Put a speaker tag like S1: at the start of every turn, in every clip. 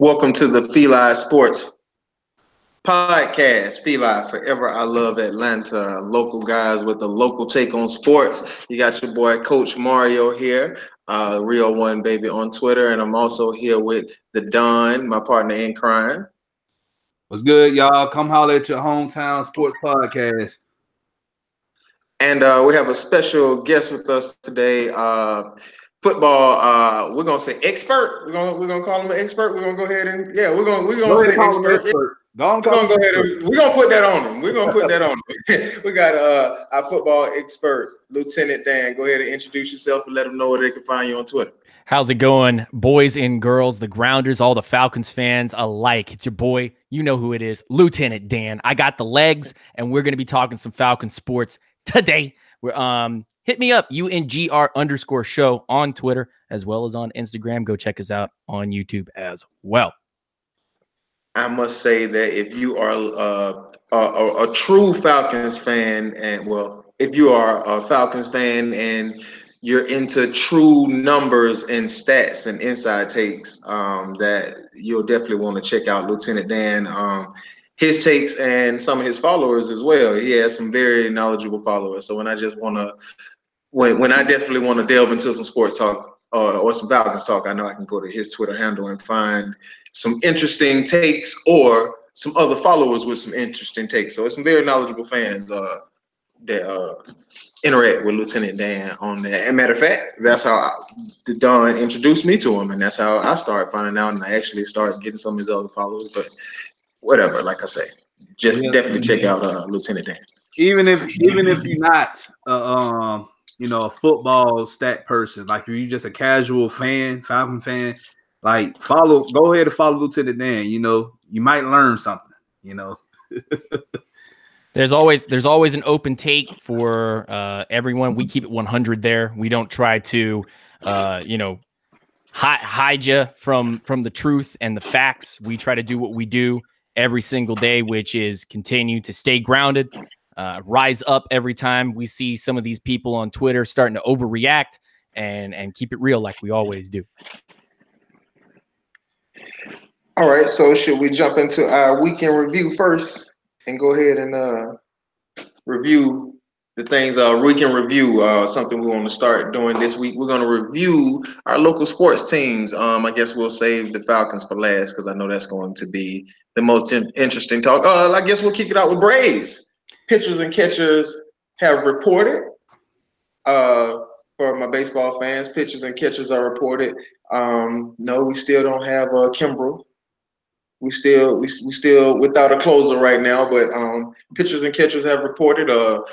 S1: Welcome to the FILA Sports Podcast. FILA Forever I Love Atlanta. Local guys with a local take on sports. You got your boy Coach Mario here, Real One Baby on Twitter, and I'm also here with the Don, my partner in crime.
S2: What's good, y'all? Come holler at your hometown sports podcast.
S1: And we have a special guest with us today. Football. We're gonna say expert. We're gonna call him an expert. We're gonna go ahead and we're gonna
S2: Go ahead
S1: say
S2: and call him
S1: expert.
S2: expert. Go on,
S1: We're
S2: call
S1: gonna
S2: him
S1: go ahead
S2: expert.
S1: and we're gonna put that on him. We're gonna put that on him. We got our football expert, Lieutenant Dan. Go ahead and introduce yourself and let them know where they can find you on Twitter.
S3: How's it going, boys and girls, the Grounders, all the Falcons fans alike? It's your boy, you know who it is, Lieutenant Dan. I got the legs, and we're going to be talking some Falcons sports today. Hit me up, UNGR_show on Twitter, as well as on Instagram. Go check us out on YouTube as well.
S1: I must say that if you are a true Falcons fan, if you are a Falcons fan and you're into true numbers and stats and inside takes, that you'll definitely want to check out Lieutenant Dan. His takes and some of his followers as well. He has some very knowledgeable followers. So when I just want to, when I definitely want to delve into some sports talk or some Falcons talk, I know I can go to his Twitter handle and find some interesting takes or some other followers with some interesting takes. So it's some very knowledgeable fans that interact with Lieutenant Dan on that. And matter of fact, that's how Don introduced me to him, and that's how I started finding out, and I actually started getting some of his other followers. But whatever, like I say, just definitely check out Lieutenant Dan.
S2: Even if you're not a football stat person, like if you're just a casual fan, Falcon fan, like go ahead and follow Lieutenant Dan. You know, you might learn something,
S3: There's always an open take for everyone. We keep it 100 there. We don't try to hide you from the truth and the facts. We try to do what we do every single day, which is continue to stay grounded, rise up every time we see some of these people on Twitter starting to overreact, and keep it real like we always do.
S1: All right, so should we jump into our weekend review first and go ahead and review the things we can review something we want to start doing this week. We're going to review our local sports teams. I guess we'll save the Falcons for last because I know that's going to be the most interesting talk. I guess we'll kick it out with Braves. Pitchers and catchers have reported. For my baseball fans, pitchers and catchers are reported. No, we still don't have Kimbrel. We still without a closer right now, but pitchers and catchers have reported. The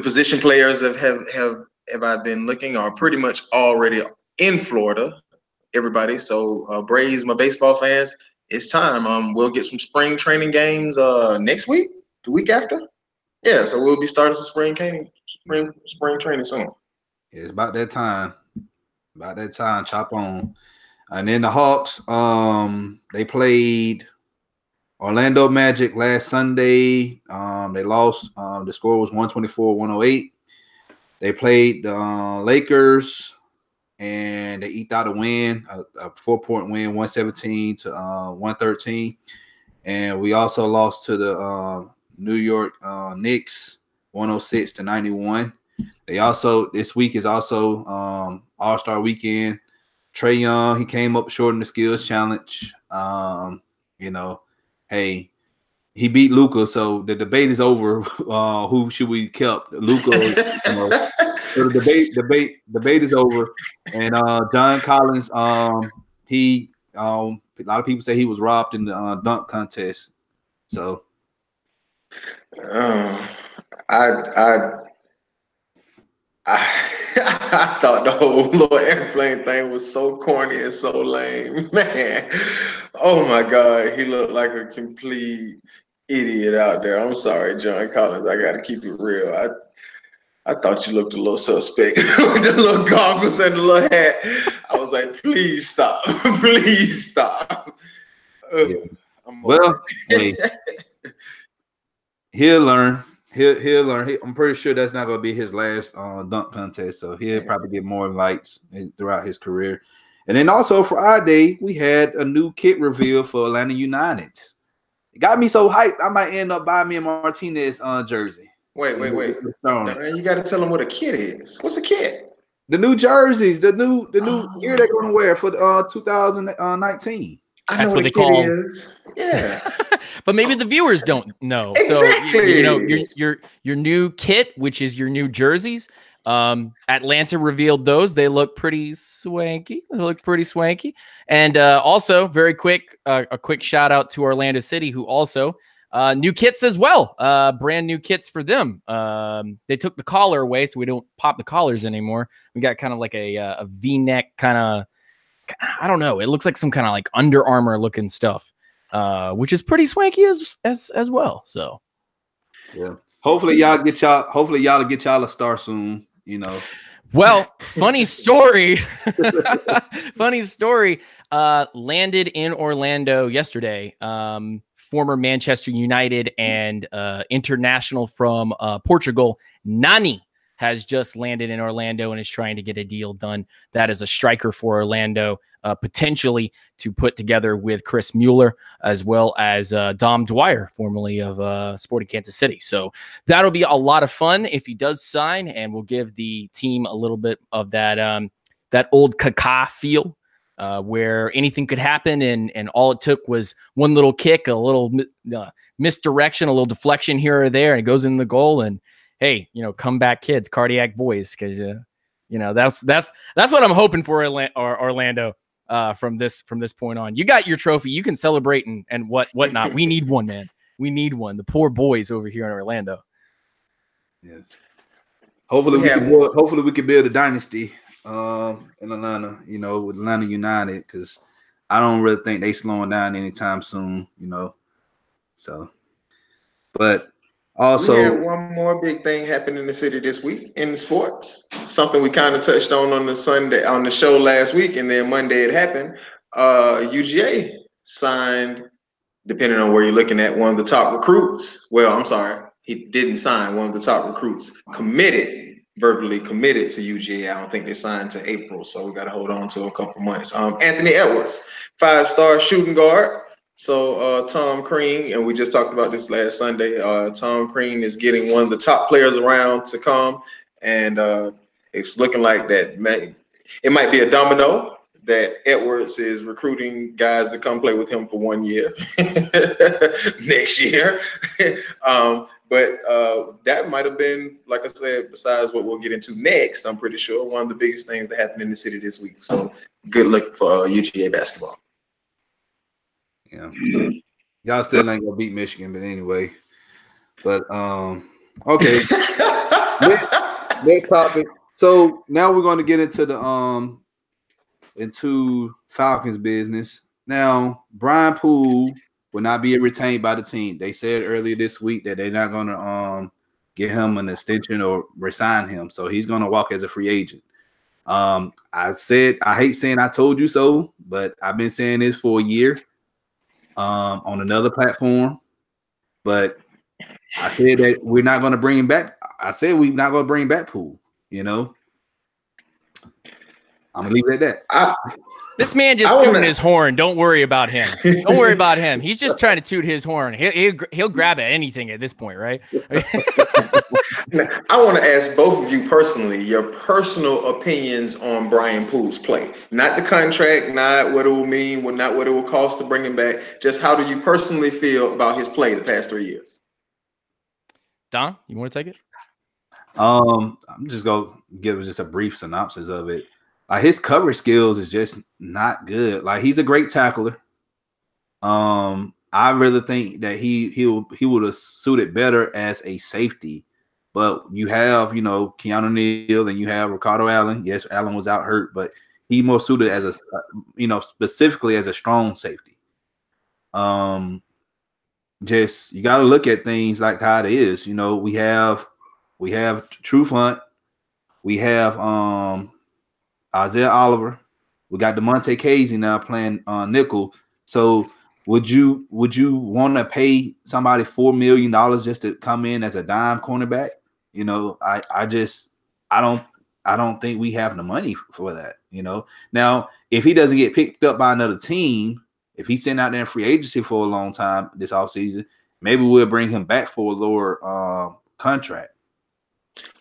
S1: position players have I been looking are pretty much already in Florida. Everybody, so Braves, my baseball fans, it's time. We'll get some spring training games next week, the week after. Yeah, so we'll be starting some spring training soon.
S2: It's about that time. About that time. Chop on. And then the Hawks, they played Orlando Magic last Sunday. They lost. The score was 124-108. They played the Lakers, and they eked out a win, a 4-point win, 117-113. And we also lost to the New York Knicks, 106-91. They also, this week is also All-Star Weekend. Trae Young, he came up short in the skills challenge. Hey, he beat Luka, so the debate is over. Who should we kept? Luka, So the debate is over. And John Collins, he a lot of people say he was robbed in the dunk contest. So,
S1: I thought the whole little airplane thing was so corny and so lame, man. Oh my God, he looked like a complete idiot out there. I'm sorry, John Collins. I got to keep it real. I thought you looked a little suspect with the little goggles and the little hat. I was like, please stop, please stop.
S2: Yeah. Well, hey, he'll learn. He'll learn. I'm pretty sure that's not going to be his last dunk contest, so he'll probably get more invites throughout his career. And then also Friday, we had a new kit reveal for Atlanta United. It got me so hyped, I might end up buying me a Martinez jersey.
S1: Wait. You got to tell them what a kit is. What's a kit?
S2: The new jerseys, the new gear they're going to wear for 2019.
S1: I know what the kit is. Yeah.
S3: But maybe the viewers don't know.
S1: Exactly.
S3: So your new kit, which is your new jerseys. Atlanta revealed those. They look pretty swanky. And also, very quick, a quick shout out to Orlando City, who also new kits as well. Brand new kits for them. They took the collar away, so we don't pop the collars anymore. We got kind of like a V-neck kind of. I don't know. It looks like some kind of like Under Armour looking stuff, which is pretty swanky as well. So,
S2: yeah. Hopefully y'all get y'all a star soon. You know.
S3: Well, funny story. Landed in Orlando yesterday. Former Manchester United and international from Portugal, Nani, has just landed in Orlando and is trying to get a deal done. That is a striker for Orlando, potentially to put together with Chris Mueller, as well as Dom Dwyer, formerly of Sporting Kansas City. So that'll be a lot of fun if he does sign, and we'll give the team a little bit of that old Kaká feel, where anything could happen, and all it took was one little kick, a little misdirection, a little deflection here or there, and it goes in the goal. And hey, comeback kids, cardiac boys, because that's what I'm hoping for Orlando from this point on. You got your trophy, you can celebrate and whatnot. We need one, man. We need one. The poor boys over here in Orlando.
S2: Yes. Hopefully we can build a dynasty in Atlanta, with Atlanta United, because I don't really think they slowing down anytime soon, So, but also,
S1: we had one more big thing happen in the city this week in the sports. Something we kind of touched on the Sunday on the show last week, and then Monday it happened. UGA signed, depending on where you're looking at, one of the top recruits. Well, I'm sorry, he didn't sign. One of the top recruits verbally committed to UGA. I don't think they signed to April, so we got to hold on to a couple months. Anthony Edwards, 5-star shooting guard. So Tom Crean, and we just talked about this last Sunday, Tom Crean is getting one of the top players around to come, and it's looking like that it might be a domino that Edwards is recruiting guys to come play with him for 1 year next year. But that might have been, like I said, besides what we'll get into next, I'm pretty sure one of the biggest things that happened in the city this week. So good luck for UGA basketball.
S2: Yeah, y'all still ain't gonna beat Michigan, but anyway. But okay. Next topic. So now we're going to get into the into Falcons business. Now, Brian Poole will not be retained by the team. They said earlier this week that they're not going to give him an extension or resign him, so he's going to walk as a free agent. I hate saying I told you so, but I've been saying this for a year. On another platform, but I said that we're not going to bring him back. I said we're not going to bring back Poole. I'm gonna leave it at that.
S3: This man just tooting his horn. Don't worry about him. Don't worry about him. He's just trying to toot his horn. He'll grab at anything at this point, right?
S1: Now, I want to ask both of you personally your personal opinions on Brian Poole's play. Not the contract, not what it will mean, not what it will cost to bring him back. Just how do you personally feel about his play the past 3 years?
S3: Don, you want to take it?
S2: I'm just gonna give just a brief synopsis of it. His coverage skills is just not good. Like, he's a great tackler. I really think that he would have suited better as a safety. But you have, Keanu Neal, and you have Ricardo Allen. Yes, Allen was out hurt, but he more suited as a, specifically as a strong safety. Just, you got to look at things like how it is. We have True Hunt. We have Isaiah Oliver. We got DeMonte Casey now playing nickel. So would you want to pay somebody $4 million just to come in as a dime cornerback? I don't think we have the money for that. You know, now if he doesn't get picked up by another team, if he's sitting out there in free agency for a long time this offseason, maybe we'll bring him back for a lower contract.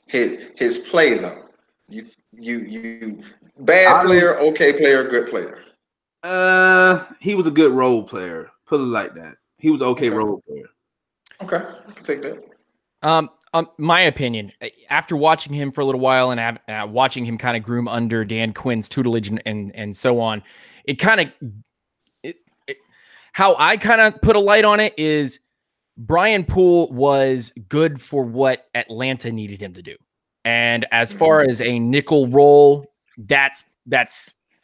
S1: His play though, you bad player, okay player, good player.
S2: He was a good role player. Put it like that. He was an okay role player.
S1: Okay, I can take that.
S3: My opinion, after watching him for a little while and watching him kind of groom under Dan Quinn's tutelage and so on, it kind of how I kind of put a light on it is Brian Poole was good for what Atlanta needed him to do. And as far as a nickel role, that's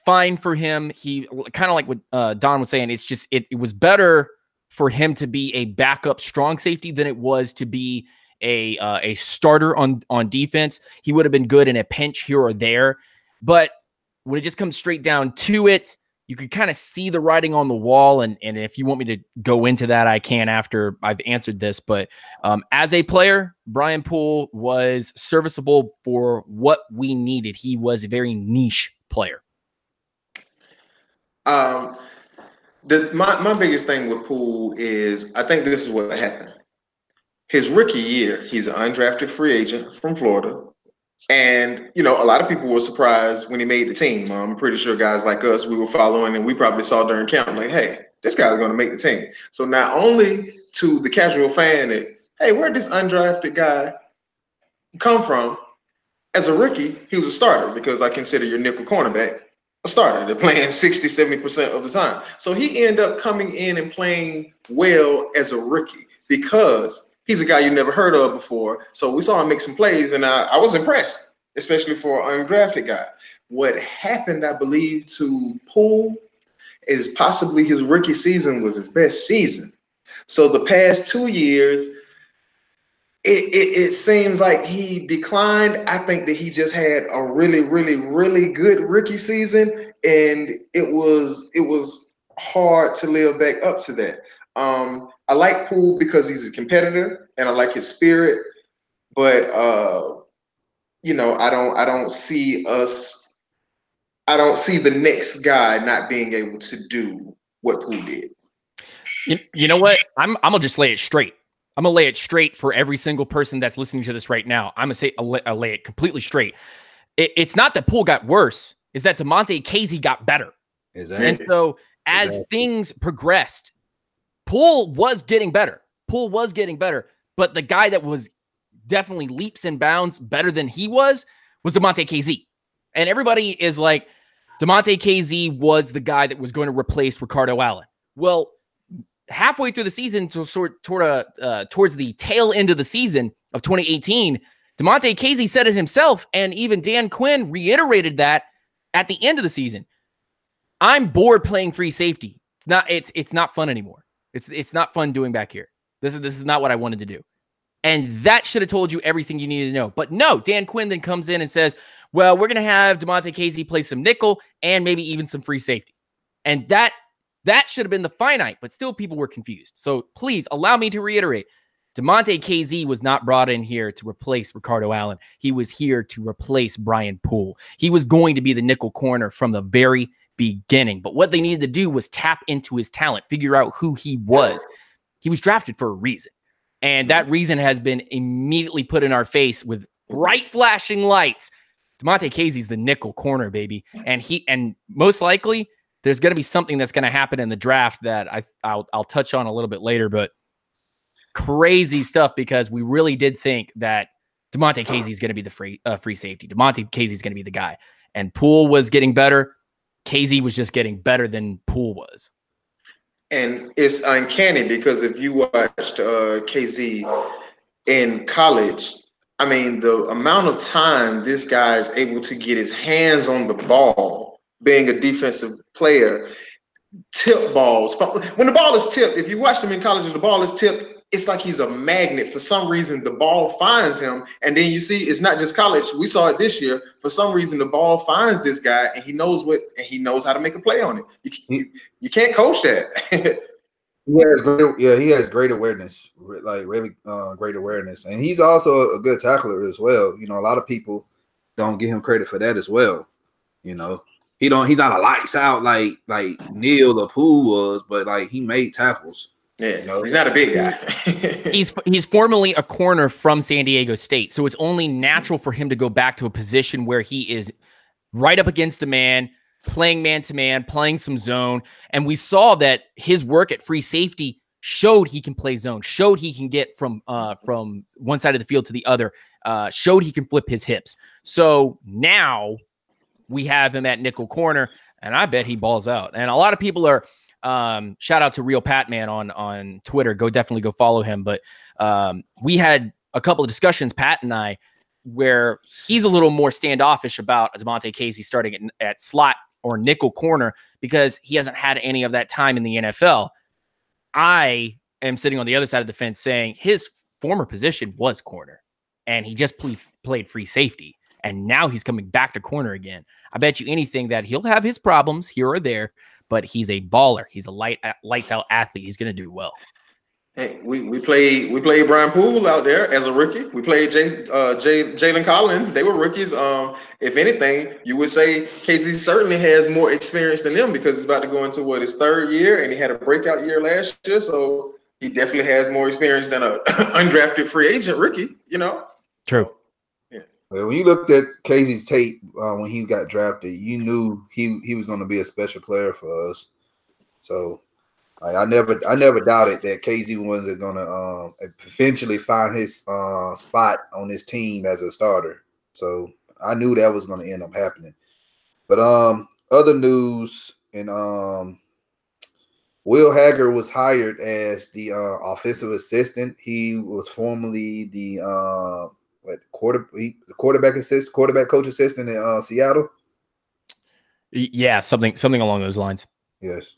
S3: fine for him. He kind of like what Don was saying, it's just it was better for him to be a backup strong safety than it was to be a starter on defense. He would have been good in a pinch here or there. But when it just comes straight down to it, you could kind of see the writing on the wall. And if you want me to go into that, I can after I've answered this. But as a player, Brian Poole was serviceable for what we needed. He was a very niche player.
S1: My biggest thing with Poole is I think this is what happened. His rookie year, he's an undrafted free agent from Florida. And, you know, a lot of people were surprised when he made the team. I'm pretty sure guys like us, we were following and we probably saw during camp like, hey, this guy's going to make the team. So not only to the casual fan that, hey, where'd this undrafted guy come from? As a rookie, he was a starter because I consider your nickel cornerback a starter. They're playing 60, 70% of the time. So he ended up coming in and playing well as a rookie because he's a guy you never heard of before. So we saw him make some plays, and I was impressed, especially for an undrafted guy. What happened, I believe, to Poole is possibly his rookie season was his best season. So the past 2 years, it seems like he declined. I think that he just had a really, really, really good rookie season, and it was hard to live back up to that. I like Poole because he's a competitor and I like his spirit, but you know, I don't see the next guy not being able to do what Poole did.
S3: You know what? I'm gonna just lay it straight. I'm gonna lay it straight for every single person that's listening to this right now. I'm gonna say I'll lay it completely straight. It's not that Poole got worse; it's that Damontae Kazee got better.
S2: Exactly.
S3: And so as things progressed, Poole was getting better. But the guy that was definitely leaps and bounds better than he was Damontae Kazee. And everybody is like, Damontae Kazee was the guy that was going to replace Ricardo Allen. Well, halfway through the season, towards the tail end of the season of 2018, Damontae Kazee said it himself, and even Dan Quinn reiterated that at the end of the season. I'm bored playing free safety. It's not fun anymore. It's not fun doing back here. This is not what I wanted to do. And that should have told you everything you needed to know. But no, Dan Quinn then comes in and says, well, we're going to have Damontae Kazee play some nickel and maybe even some free safety. And that should have been the finite, but still people were confused. So please allow me to reiterate. Damontae Kazee was not brought in here to replace Ricardo Allen. He was here to replace Brian Poole. He was going to be the nickel corner from the very beginning. But what they needed to do was tap into his talent, figure out who he was. He was drafted for a reason. And that reason has been immediately put in our face with bright flashing lights. Damontae Kazee's the nickel corner, baby. And most likely there's going to be something that's going to happen in the draft that I'll touch on a little bit later, but crazy stuff because we really did think that Damontae Kazee is going to be the free safety. Damontae Kazee is going to be the guy. And Poole was getting better. Kazee was just getting better than Poole was.
S1: And it's uncanny because if you watched Kazee in college, I mean, the amount of time this guy is able to get his hands on the ball, being a defensive player, tip balls. When the ball is tipped, if you watch him in college and the ball is tipped, it's like he's a magnet. For some reason, the ball finds him. And then you see, it's not just college. We saw it this year. For some reason, the ball finds this guy and he knows how to make a play on it. You can't coach that.
S2: He has great awareness, like really great awareness. And he's also a good tackler as well. You know, a lot of people don't give him credit for that as well. You know, He's not a lights out like Neil or Poole was, but like he made tackles.
S1: Yeah, you know? He's not a big guy.
S3: He's formerly a corner from San Diego State, so it's only natural for him to go back to a position where he is right up against a man, playing man-to-man, playing some zone. And we saw that his work at free safety showed he can play zone, showed he can get from one side of the field to the other, showed he can flip his hips. So now we have him at nickel corner, and I bet he balls out. And a lot of people are shout out to Real Pat Man on Twitter. Definitely go follow him. But we had a couple of discussions, Pat and I, where he's a little more standoffish about Devontae Casey starting at slot or nickel corner because he hasn't had any of that time in the NFL. I am sitting on the other side of the fence saying his former position was corner, and he just played free safety, and now he's coming back to corner again. I bet you anything that he'll have his problems here or there, but he's a baller. He's a lights out athlete. He's going to do well.
S1: Hey, we played Brian Poole out there as a rookie. We played Jalen Collins. They were rookies. If anything, you would say Casey certainly has more experience than them because he's about to go into his third year, and he had a breakout year last year. So he definitely has more experience than an undrafted free agent rookie. You know.
S3: True.
S2: Yeah. Well, when you looked at Casey's tape when he got drafted, you knew he was going to be a special player for us. So. I never doubted that KZ was going to eventually find his spot on this team as a starter. So I knew that was going to end up happening. But other news, and Will Haggard was hired as the offensive assistant. He was formerly the quarterback coach assistant in Seattle.
S3: Yeah, something along those lines.
S2: Yes.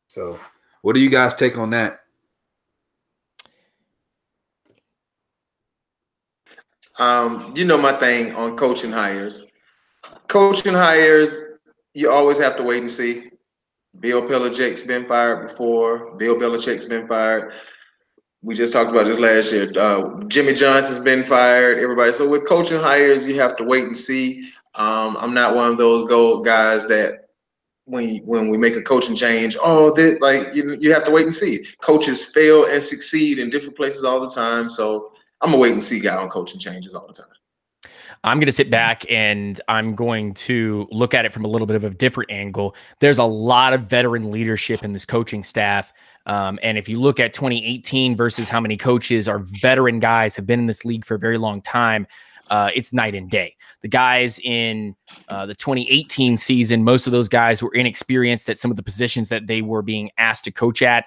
S2: So, what do you guys take on that?
S1: You know my thing on coaching hires. Coaching hires, you always have to wait and see. Bill Belichick's been fired before. Bill Belichick's been fired. We just talked about this last year. Jimmy Johnson's been fired. Everybody. So with coaching hires, you have to wait and see. I'm not one of those guys that when we make a coaching change, you have to wait and see. Coaches fail and succeed in different places all the time. So I'm a wait and see guy on coaching changes all the time.
S3: I'm going to sit back and I'm going to look at it from a little bit of a different angle. There's a lot of veteran leadership in this coaching staff. And if you look at 2018 versus how many coaches are veteran guys have been in this league for a very long time, it's night and day. The guys in the 2018 season, most of those guys were inexperienced at some of the positions that they were being asked to coach at.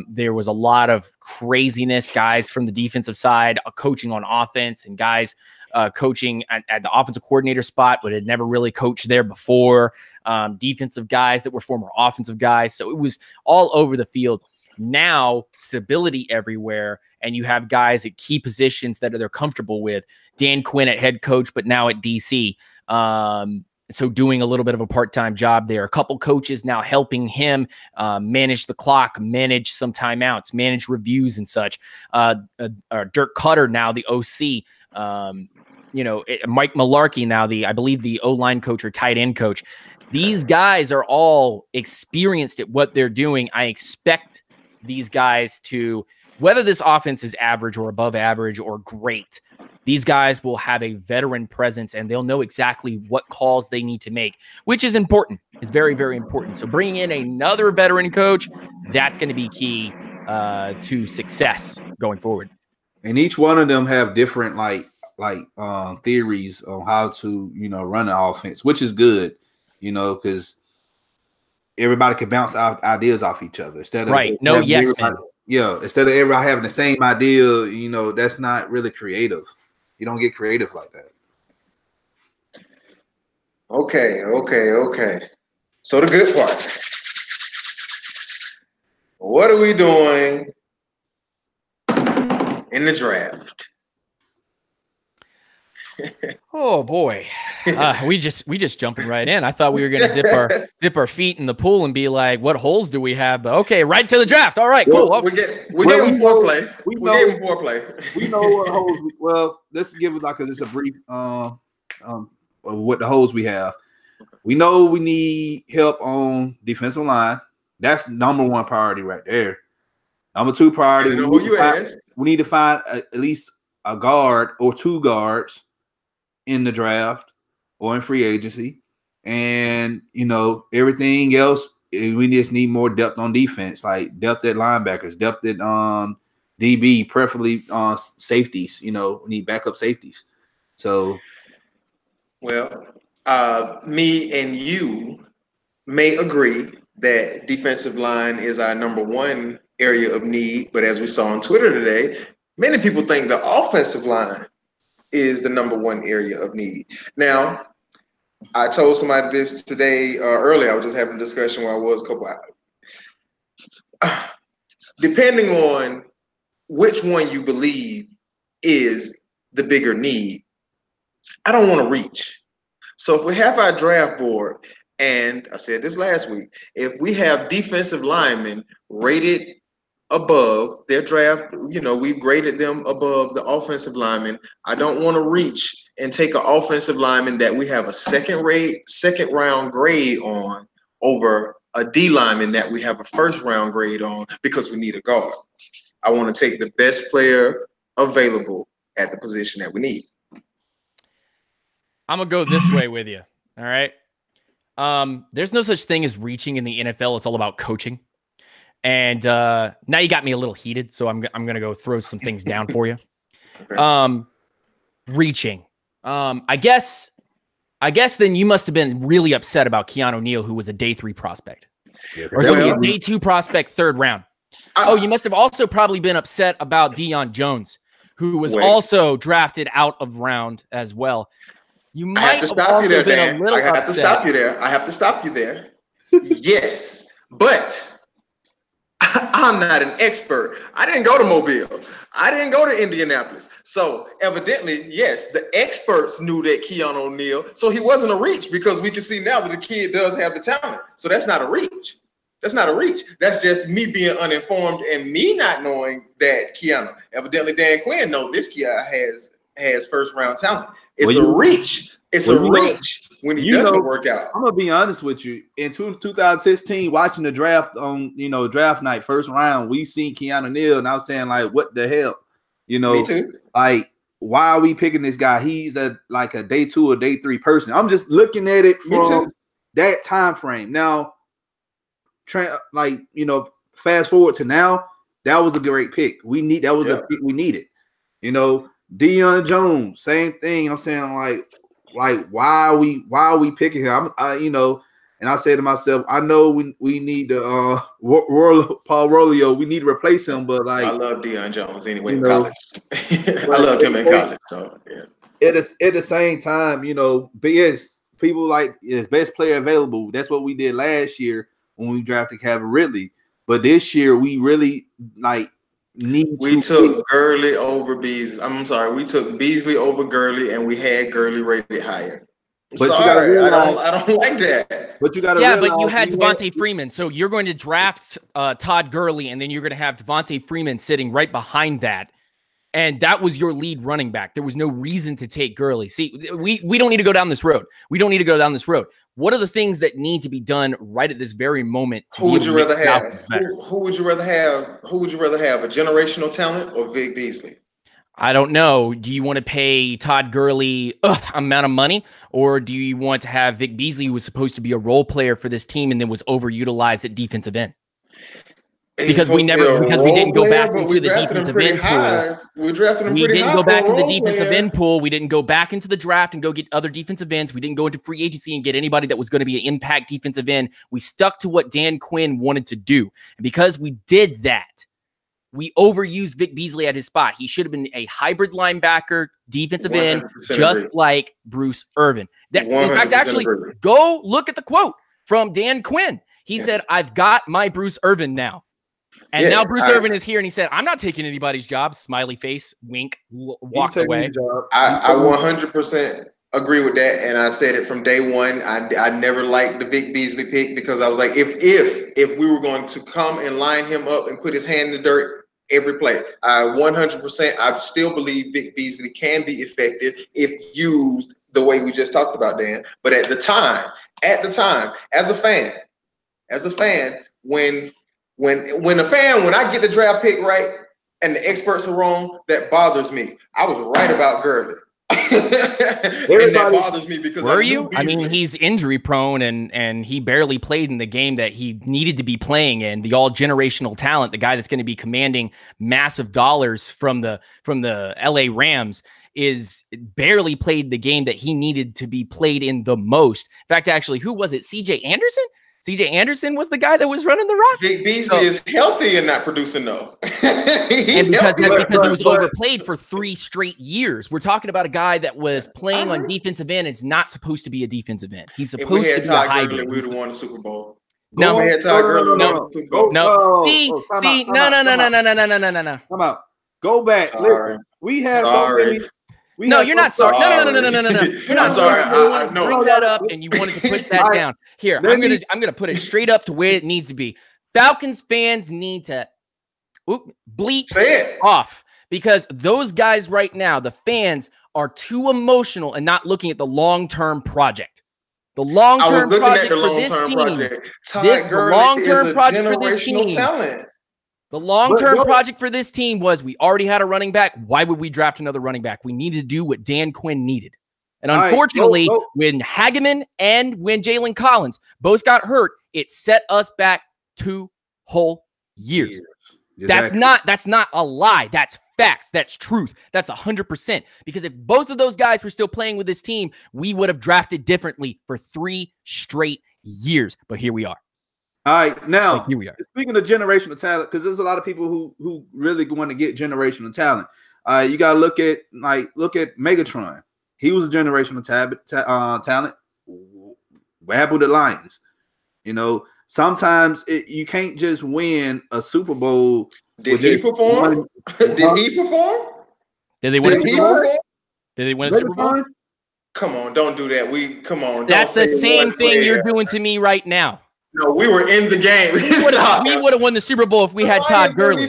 S3: There was a lot of craziness, guys from the defensive side coaching on offense, and guys coaching at the offensive coordinator spot but had never really coached there before. Defensive guys that were former offensive guys. So it was all over the field. Now, stability everywhere, and you have guys at key positions that they're comfortable with. Dan Quinn at head coach, but now at DC. So doing a little bit of a part-time job there. A couple coaches now helping him manage the clock, manage some timeouts, manage reviews and such. Dirk Cutter now the OC. Mike Malarkey now I believe the O-line coach or tight end coach. These guys are all experienced at what they're doing. I expect these guys to, whether this offense is average or above average or great, these guys will have a veteran presence and they'll know exactly what calls they need to make, which is important. It's very, very important. So bringing in another veteran coach, that's going to be key to success going forward.
S2: And each one of them have different theories on how to, run an offense, which is good, because everybody can bounce out ideas off each other instead of instead of everybody having the same idea. That's not really creative. You don't get creative like that.
S1: Okay. So the good part. What are we doing in the draft?
S3: Oh boy, we just jumping right in. I thought we were going to dip our feet in the pool and be like, what holes do we have? But okay, right to the draft. All right, cool.
S1: We gave him foreplay. We gave him foreplay.
S2: We know what holes. Well, let's give it just a brief of what the holes we have. We know we need help on defensive line. That's number one priority right there. Number two priority, we need to find at least a guard or two guards in the draft or in free agency. And, everything else, we just need more depth on defense, like depth at linebackers, depth at DB, preferably safeties. We need backup safeties. So,
S1: well, me and you may agree that defensive line is our number one area of need, but as we saw on Twitter today, many people think the offensive line is the number one area of need. Now, I told somebody this today earlier. I was just having a discussion where I was a couple hours. Depending on which one you believe is the bigger need, I don't want to reach. So if we have our draft board, and I said this last week, if we have defensive linemen rated above their draft, we've graded them above the offensive linemen. I don't want to reach and take an offensive lineman that we have a second round grade on over a D lineman that we have a first round grade on because we need a guard. I want to take the best player available at the position that we need.
S3: I'm going to go this way with you. All right. There's no such thing as reaching in the NFL. It's all about coaching. And now you got me a little heated, so I'm going to go throw some things down for you. Okay. Reaching. I guess then you must have been really upset about Keanu Neal, who was a day 3 prospect. Yeah, or something, a day 2 prospect, 3rd round. You must have also probably been upset about Deion Jones, who was also drafted out of round as well. You might have also been a little upset.
S1: I have to stop you there. Yes, but I'm not an expert. I didn't go to Mobile. I didn't go to Indianapolis. So evidently, yes, the experts knew that Keanu Neal. So he wasn't a reach because we can see now that the kid does have the talent. So that's not a reach. That's just me being uninformed and me not knowing that Keanu. Evidently, Dan Quinn knows this kid has first round talent. It's a reach. It's a reach when he doesn't work out.
S2: I'm gonna be honest with you. In 2016, watching the draft on draft night, first round, we seen Keanu Neal, and I was saying like, what the hell,
S1: Me too.
S2: Like, why are we picking this guy? He's a day 2 or day 3 person. I'm just looking at it from that time frame. Now, fast forward to now, that was a great pick. That was a pick we needed. Deion Jones, same thing. I'm saying like why are we picking him? And I said to myself, I know we need to Paul Rolio, we need to replace him, but I
S1: love Deion Jones anyway in college. I loved him in college. So yeah.
S2: At the same time, BS people like his best player available. That's what we did last year when we drafted Calvin Ridley. But this year we really we
S1: took Gurley over Beasley. I'm sorry, we took Beasley over Gurley, and we had Gurley rated higher. But sorry, I don't like that.
S2: But you got to
S3: but you had Devontae Freeman, so you're going to draft Todd Gurley, and then you're going to have Devontae Freeman sitting right behind that, and that was your lead running back. There was no reason to take Gurley. See, we don't need to go down this road. What are the things that need to be done right at this very moment?
S1: Who would you rather have? Who would you rather have? Who would you rather have? A generational talent or Vic Beasley?
S3: I don't know. Do you want to pay Todd Gurley amount of money, or do you want to have Vic Beasley, who was supposed to be a role player for this team and then was overutilized at defensive end? Because we didn't go back into the defensive end pool.
S1: We drafted him.
S3: We didn't go back into the defensive end pool. We didn't go back into the draft and go get other defensive ends. We didn't go into free agency and get anybody that was going to be an impact defensive end. We stuck to what Dan Quinn wanted to do. And because we did that, we overused Vic Beasley at his spot. He should have been a hybrid linebacker, defensive end, just like Bruce Irvin. In fact, actually, go look at the quote from Dan Quinn. He said, "I've got my Bruce Irvin now." And now Bruce Irvin is here, and he said, "I'm not taking anybody's job." Smiley face, wink, walks away.
S1: I 100% agree with that, and I said it from day one. I never liked the Vic Beasley pick because I was like, if we were going to come and line him up and put his hand in the dirt every play, I 100%. I still believe Vic Beasley can be effective if used the way we just talked about, Dan. But at the time, as a fan, when I get the draft pick right and the experts are wrong, that bothers me. I was right about Gurley. And that bothers me because
S3: I mean, he's injury prone and he barely played in the game that he needed to be playing in. The all generational talent, the guy that's going to be commanding massive dollars from the LA Rams, is barely played the game that he needed to be played in the most. In fact, actually, who was it? CJ Anderson? CJ Anderson was the guy that was running the rock.
S1: Big Beasley is healthy and not producing though.
S3: That's because he was overplayed for 3 straight years. We're talking about a guy that was playing on defensive end. It's not supposed to be a defensive end. He's supposed to be a high end.
S1: We would have won the Super Bowl.
S3: No.
S1: See,
S3: no.
S2: Come out. Go back.
S1: Sorry.
S2: Listen, we have so many.
S3: No, you're not sorry. No. You're not sorry. You wanted to bring that up and you wanted to put that down. Here, I'm gonna put it straight up to where it needs to be. Falcons fans need to bleep off because those guys right now, the fans, are too emotional and not looking at the long-term project. The long-term project for this team. The long-term project for this team. The long-term project for this team was we already had a running back. Why would we draft another running back? We needed to do what Dan Quinn needed. And unfortunately, when Hageman and when Jalen Collins both got hurt, it set us back 2 whole years. Exactly. That's not a lie. That's facts. That's truth. That's 100%. Because if both of those guys were still playing with this team, we would have drafted differently for 3 straight years. But here we are.
S2: All right, now
S3: here we are.
S2: Speaking of generational talent, because there's a lot of people who really want to get generational talent. You gotta look at Megatron. He was a generational talent. What happened with the Lions? You know, sometimes you can't just win a Super Bowl.
S1: Did he perform? Did he perform?
S3: Did they win a Super Bowl? Did they win a Super Bowl?
S1: Come on, don't do that.
S3: That's the same thing you're doing to me right now.
S1: No, we were in the game.
S3: We would have won the Super Bowl if we had Todd Gurley.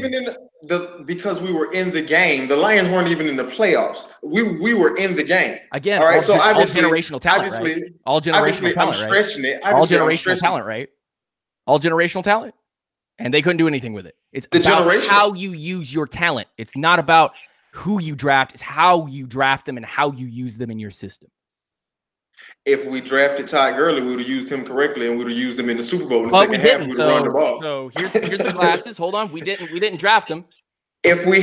S1: Because we were in the game. The Lions weren't even in the playoffs. We were in the game.
S3: Again,
S1: all right. So
S3: obviously, all generational talent, right? All generational talent,
S1: I'm stretching it.
S3: All generational talent, right? All generational talent, and they couldn't do anything with it. It's about how you use your talent. It's not about who you draft. It's how you draft them and how you use them in your system.
S1: If we drafted Todd Gurley, we would have used him correctly, and we would have used him in the Super Bowl in the second half. We would have run the ball.
S3: So here's the glasses. Hold on, we didn't draft him.
S1: If we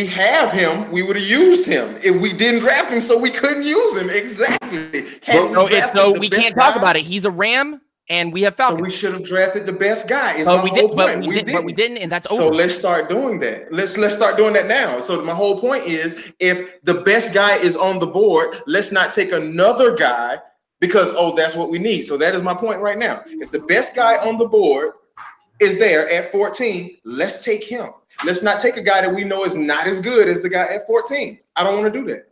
S1: have him, we would have used him. If we didn't draft him, so we couldn't use him. Exactly.
S3: So we can't talk about it. He's a Ram, and we have Falcons.
S1: So we should have drafted the best guy.
S3: But we didn't, and that's over.
S1: So let's start doing that. Let's start doing that now. So my whole point is, if the best guy is on the board, let's not take another guy because that's what we need. So that is my point right now. If the best guy on the board is there at 14, let's take him. Let's not take a guy that we know is not as good as the guy at 14. I don't want to do that.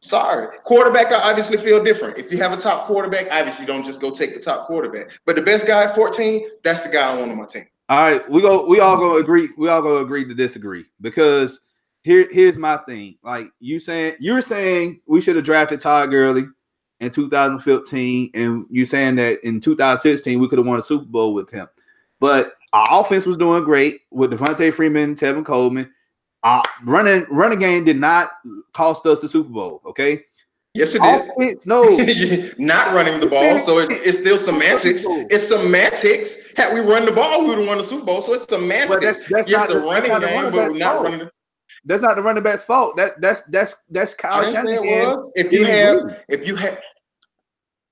S1: Sorry. Quarterback, I obviously feel different. If you have a top quarterback, obviously you don't just go take the top quarterback. But the best guy at 14, that's the guy I want on my team.
S2: All right, we all gonna agree. We all gonna agree to disagree because here's my thing. Like you're saying we should have drafted Todd Gurley in 2015, and you saying that in 2016 we could have won a Super Bowl with him. But our offense was doing great with Devontae Freeman, Tevin Coleman. Running game did not cost us the Super Bowl, okay?
S1: Yes, it did.
S2: Offense, no.
S1: Not running the ball, so it's still semantics. It's semantics. Had we run the ball, we would have won the Super Bowl. So it's semantics.
S2: That's
S1: yes, the running game, but not running.
S2: That's not the running back's fault. That's Kyle Shanahan.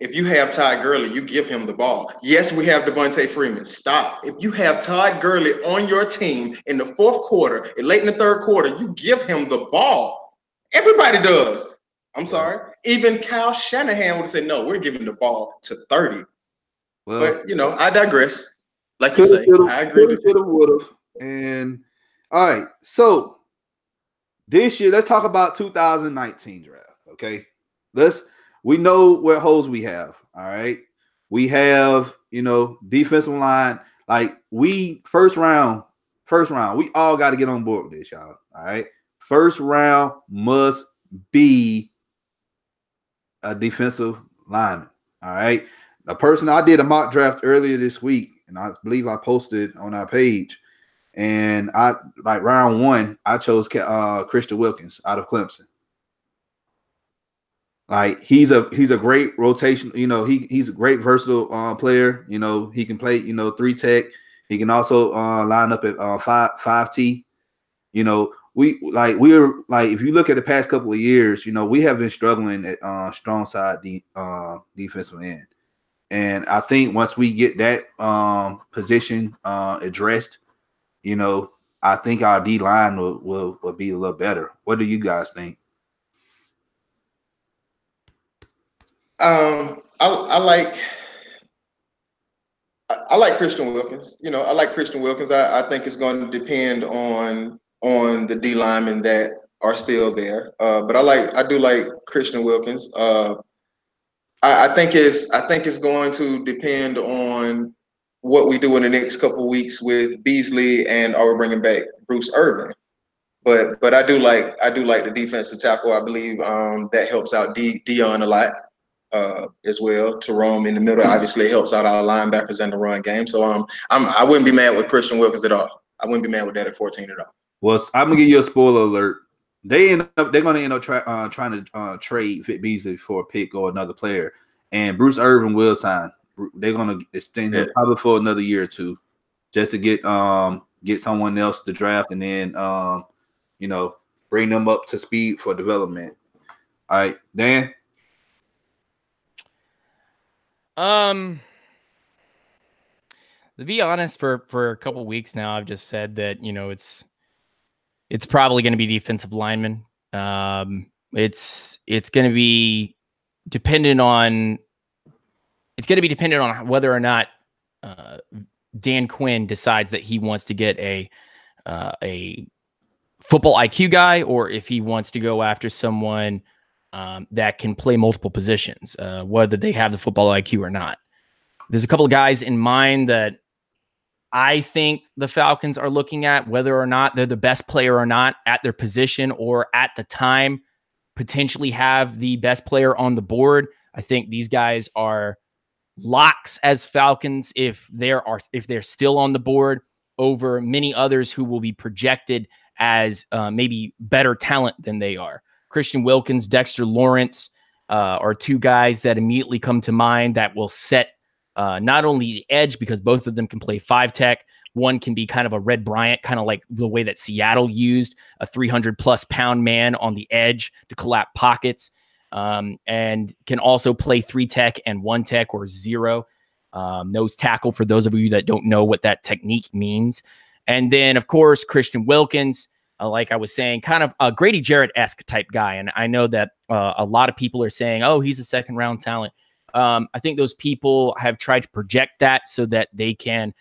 S1: If you have Todd Gurley, you give him the ball. Yes, we have Devontae Freeman. Stop. If you have Todd Gurley on your team in the fourth quarter, and late in the third quarter, you give him the ball. Everybody does. I'm sorry. Even Kyle Shanahan would have said, no, we're giving the ball to 30. Well, but, I digress. Like you say, I agree with you.
S2: Would have. And, all right. So, this year, let's talk about 2019 draft, okay? We know what holes we have. All right. We have, defensive line. Like first round, we all got to get on board with this, y'all. All right. First round must be a defensive lineman. All right. The person I did a mock draft earlier this week, and I believe I posted on our page. And I like round 1, I chose Christian Wilkins out of Clemson. Like he's a great rotation. You know, he's a great versatile player. You know, he can play 3 tech. He can also line up at 5T. You know, we're if you look at the past couple of years, you know, we have been struggling at strong side defensive end. And I think once we get that position addressed, you know, I think our D line will be a little better. What do you guys think?
S1: I like Christian Wilkins. You know, I like Christian Wilkins. I think it's going to depend on the D linemen that are still there. But I do like Christian Wilkins. I think it's going to depend on what we do in the next couple of weeks with Beasley and are we bringing back Bruce Irvin. But I do like the defensive tackle. I believe that helps out Dion a lot as well. Jerome in the middle obviously helps out our linebackers in the run game. So I wouldn't be mad with Christian Wilkins at all. I wouldn't be mad with that at 14 at all.
S2: Well, I'm gonna give you a spoiler alert. They're gonna end up trying to trade Fit Beasley for a pick or another player, and Bruce Irvin will sign. They're gonna extend him probably for another year or two, just to get someone else to draft and then you know, bring them up to speed for development. All right, Dan.
S3: To be honest, for a couple weeks now, I've just said that, you know, it's probably going to be defensive linemen. It's going to be dependent on whether or not Dan Quinn decides that he wants to get a football IQ guy, or if he wants to go after someone that can play multiple positions, whether they have the football IQ or not. There's a couple of guys in mind that I think the Falcons are looking at, whether or not they're the best player or not at their position, or at the time potentially have the best player on the board. I think these guys are locks as Falcons if they're still on the board over many others who will be projected as maybe better talent than they are. Christian Wilkins, Dexter Lawrence are two guys that immediately come to mind that will set not only the edge, because both of them can play 5 tech. One can be kind of a Red Bryant, kind of like the way that Seattle used a 300+ pound man on the edge to collapse pockets, and can also play 3 tech and 1 tech or 0 nose tackle, for those of you that don't know what that technique means. And then, of course, Christian Wilkins, like I was saying, kind of a Grady Jarrett-esque type guy. And I know that a lot of people are saying, oh, he's a second-round talent. I think those people have tried to project that so that they can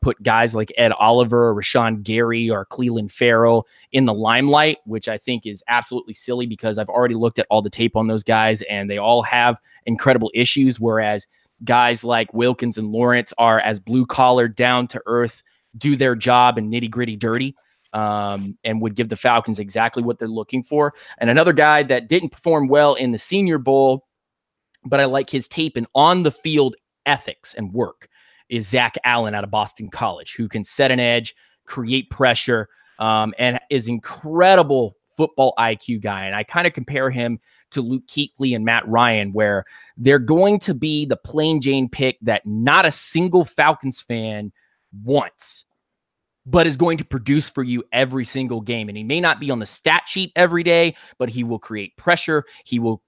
S3: put guys like Ed Oliver, or Rashawn Gary, or Cleveland Farrell in the limelight, which I think is absolutely silly, because I've already looked at all the tape on those guys and they all have incredible issues, whereas guys like Wilkins and Lawrence are as blue-collar, down-to-earth, do their job and nitty-gritty dirty, and would give the Falcons exactly what they're looking for. And another guy that didn't perform well in the Senior Bowl, but I like his tape and on-the-field ethics and work, is Zach Allen out of Boston College, who can set an edge, create pressure, and is incredible football IQ guy. And I kind of compare him to Luke Kuechly and Matt Ryan, where they're going to be the plain Jane pick that not a single Falcons fan wants, but is going to produce for you every single game. And he may not be on the stat sheet every day, but he will create pressure. He will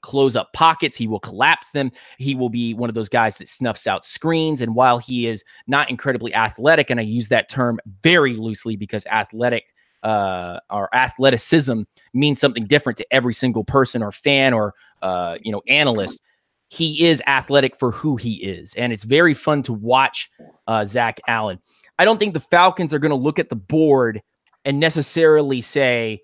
S3: close up pockets. He will collapse them. He will be one of those guys that snuffs out screens. And while he is not incredibly athletic, and I use that term very loosely because athleticism means something different to every single person or fan or analyst, he is athletic for who he is. And it's very fun to watch Zach Allen. I don't think the Falcons are going to look at the board and necessarily say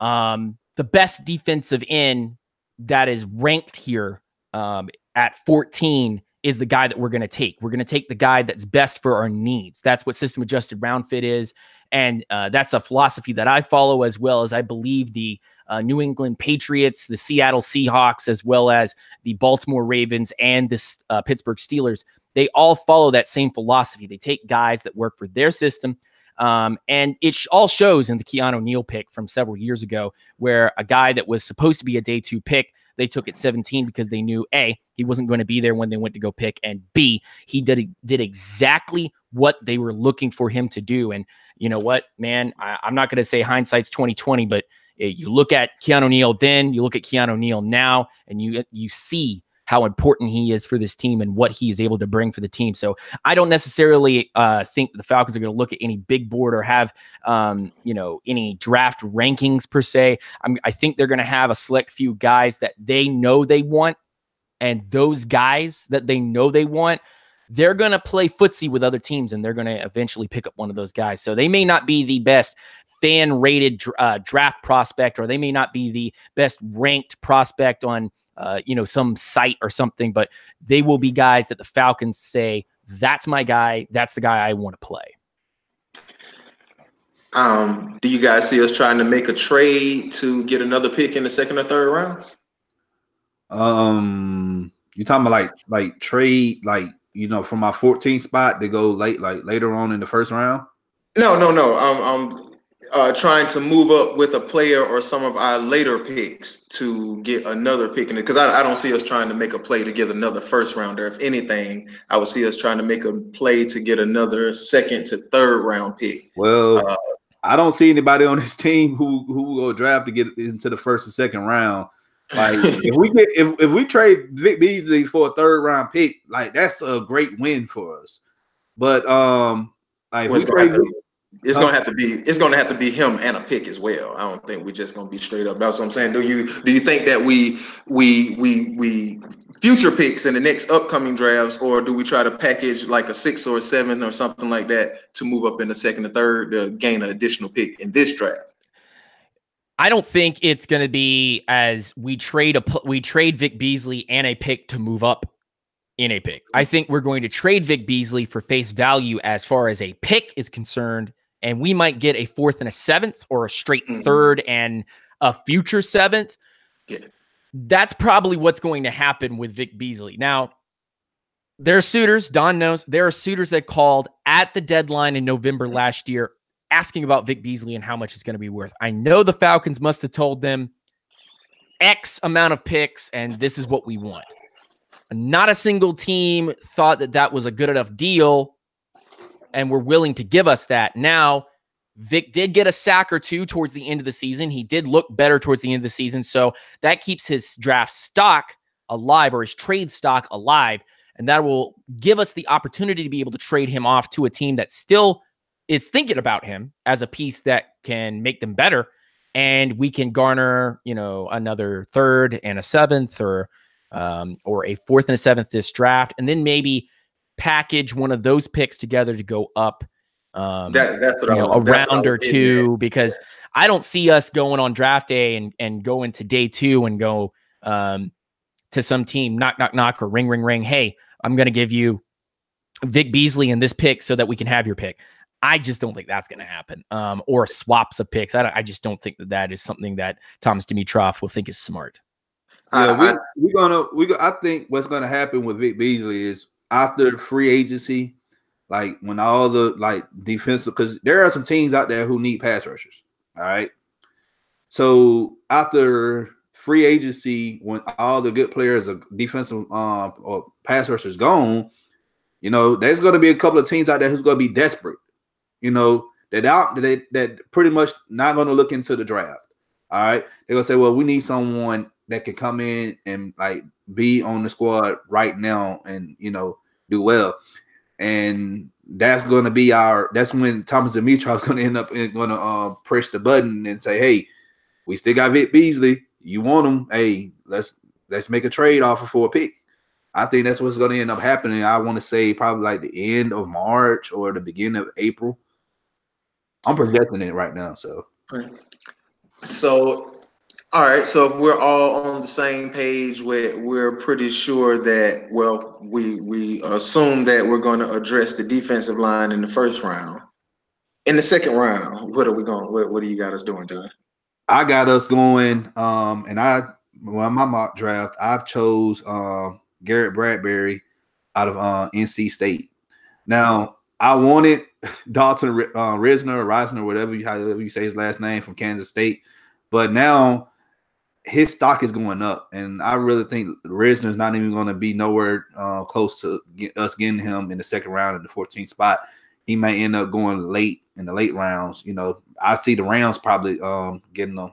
S3: the best defensive end that is ranked here at 14 is the guy that we're going to take. We're going to take the guy that's best for our needs. That's what system adjusted round fit is. And that's a philosophy that I follow, as well as I believe the New England Patriots, the Seattle Seahawks, as well as the Baltimore Ravens and the Pittsburgh Steelers, they all follow that same philosophy. They take guys that work for their system. And it all shows in the Keanu Neal pick from several years ago, where a guy that was supposed to be a day 2 pick, they took at 17 because they knew A, he wasn't going to be there when they went to go pick, and B, he did exactly what they were looking for him to do. And you know what, man, I'm not going to say hindsight's 2020, but you look at Keanu Neal then, you look at Keanu Neal now, and you see how important he is for this team and what he is able to bring for the team. So I don't necessarily think the Falcons are going to look at any big board or have, any draft rankings per se. I think they're going to have a select few guys that they know they want. And those guys that they know they want, they're going to play footsie with other teams, and they're going to eventually pick up one of those guys. So they may not be the best fan-rated draft prospect, or they may not be the best ranked prospect on some site or something, but they will be guys that the Falcons say, that's my guy, that's the guy I want to play.
S1: Do you guys see us trying to make a trade to get another pick in the second or third rounds?
S2: You talking about like trade, from my 14th spot to go later on in the first round?
S1: No. I'm trying to move up with a player or some of our later picks to get another pick in it, because I don't see us trying to make a play to get another first rounder. If anything, I would see us trying to make a play to get another second to third round pick.
S2: Well, I don't see anybody on this team who will draft to get into the first and second round. Like if we trade Vic Beasley for a third round pick, like that's a great win for us. But
S1: it's gonna have to be him and a pick as well. I don't think we're just gonna be straight up. That's what I'm saying. Do you think that we future picks in the next upcoming drafts, or do we try to package like a 6 or a 7 or something like that to move up in the second or third to gain an additional pick in this draft?
S3: I don't think it's going to be as we trade Vic Beasley and a pick to move up in a pick. I think we're going to trade Vic Beasley for face value as far as a pick is concerned, and we might get a 4th and a 7th, or a straight 3rd and a future 7th.
S1: Yeah.
S3: That's probably what's going to happen with Vic Beasley. Now, there are suitors, Don knows, there are suitors that called at the deadline in November last year asking about Vic Beasley and how much it's going to be worth. I know the Falcons must have told them X amount of picks, and this is what we want. Not a single team thought that was a good enough deal and were willing to give us that. Now, Vic did get a sack or two towards the end of the season. He did look better towards the end of the season, so that keeps his draft stock alive, or his trade stock alive, and that will give us the opportunity to be able to trade him off to a team that still is thinking about him as a piece that can make them better, and we can garner, another 3rd and a 7th, or a 4th and a 7th this draft, and then maybe package one of those picks together to go up
S1: that's what
S3: a round or two, because I don't see us going on draft day and going to day 2 and go to some team, knock, or ring, hey, I'm going to give you Vic Beasley in this pick so that we can have your pick. I just don't think that's going to happen. Or swaps of picks. I just don't think that is something that Thomas Dimitroff will think is smart.
S2: Yeah, I think what's going to happen with Vic Beasley is after free agency, like when all the defensive, because there are some teams out there who need pass rushers. All right. So after free agency, when all the good players are defensive or pass rushers gone, there's going to be a couple of teams out there who's going to be desperate. That pretty much not going to look into the draft. All right. They're going to say, well, we need someone that can come in and be on the squad right now and, do well. And that's going to be that's when Thomas Dimitroff is going to end up going to press the button and say, hey, we still got Vic Beasley. You want him? Hey, let's make a trade offer for a pick. I think that's what's going to end up happening. I want to say probably the end of March or the beginning of April. I'm projecting it right now. So,
S1: all right. So if we're all on the same page, we're pretty sure that, well, we assume that we're going to address the defensive line in the first round. In the second round, what do you got us doing, John?
S2: I got us going, and my mock draft, I've chose Garrett Bradbury out of NC State. Now, I wanted Dalton Risner, however you say his last name, from Kansas State, but now his stock is going up, and I really think Risner is not even going to be nowhere close to us getting him in the second round in the 14th spot. He may end up going late in the late rounds. You know, I see the Rams probably getting them,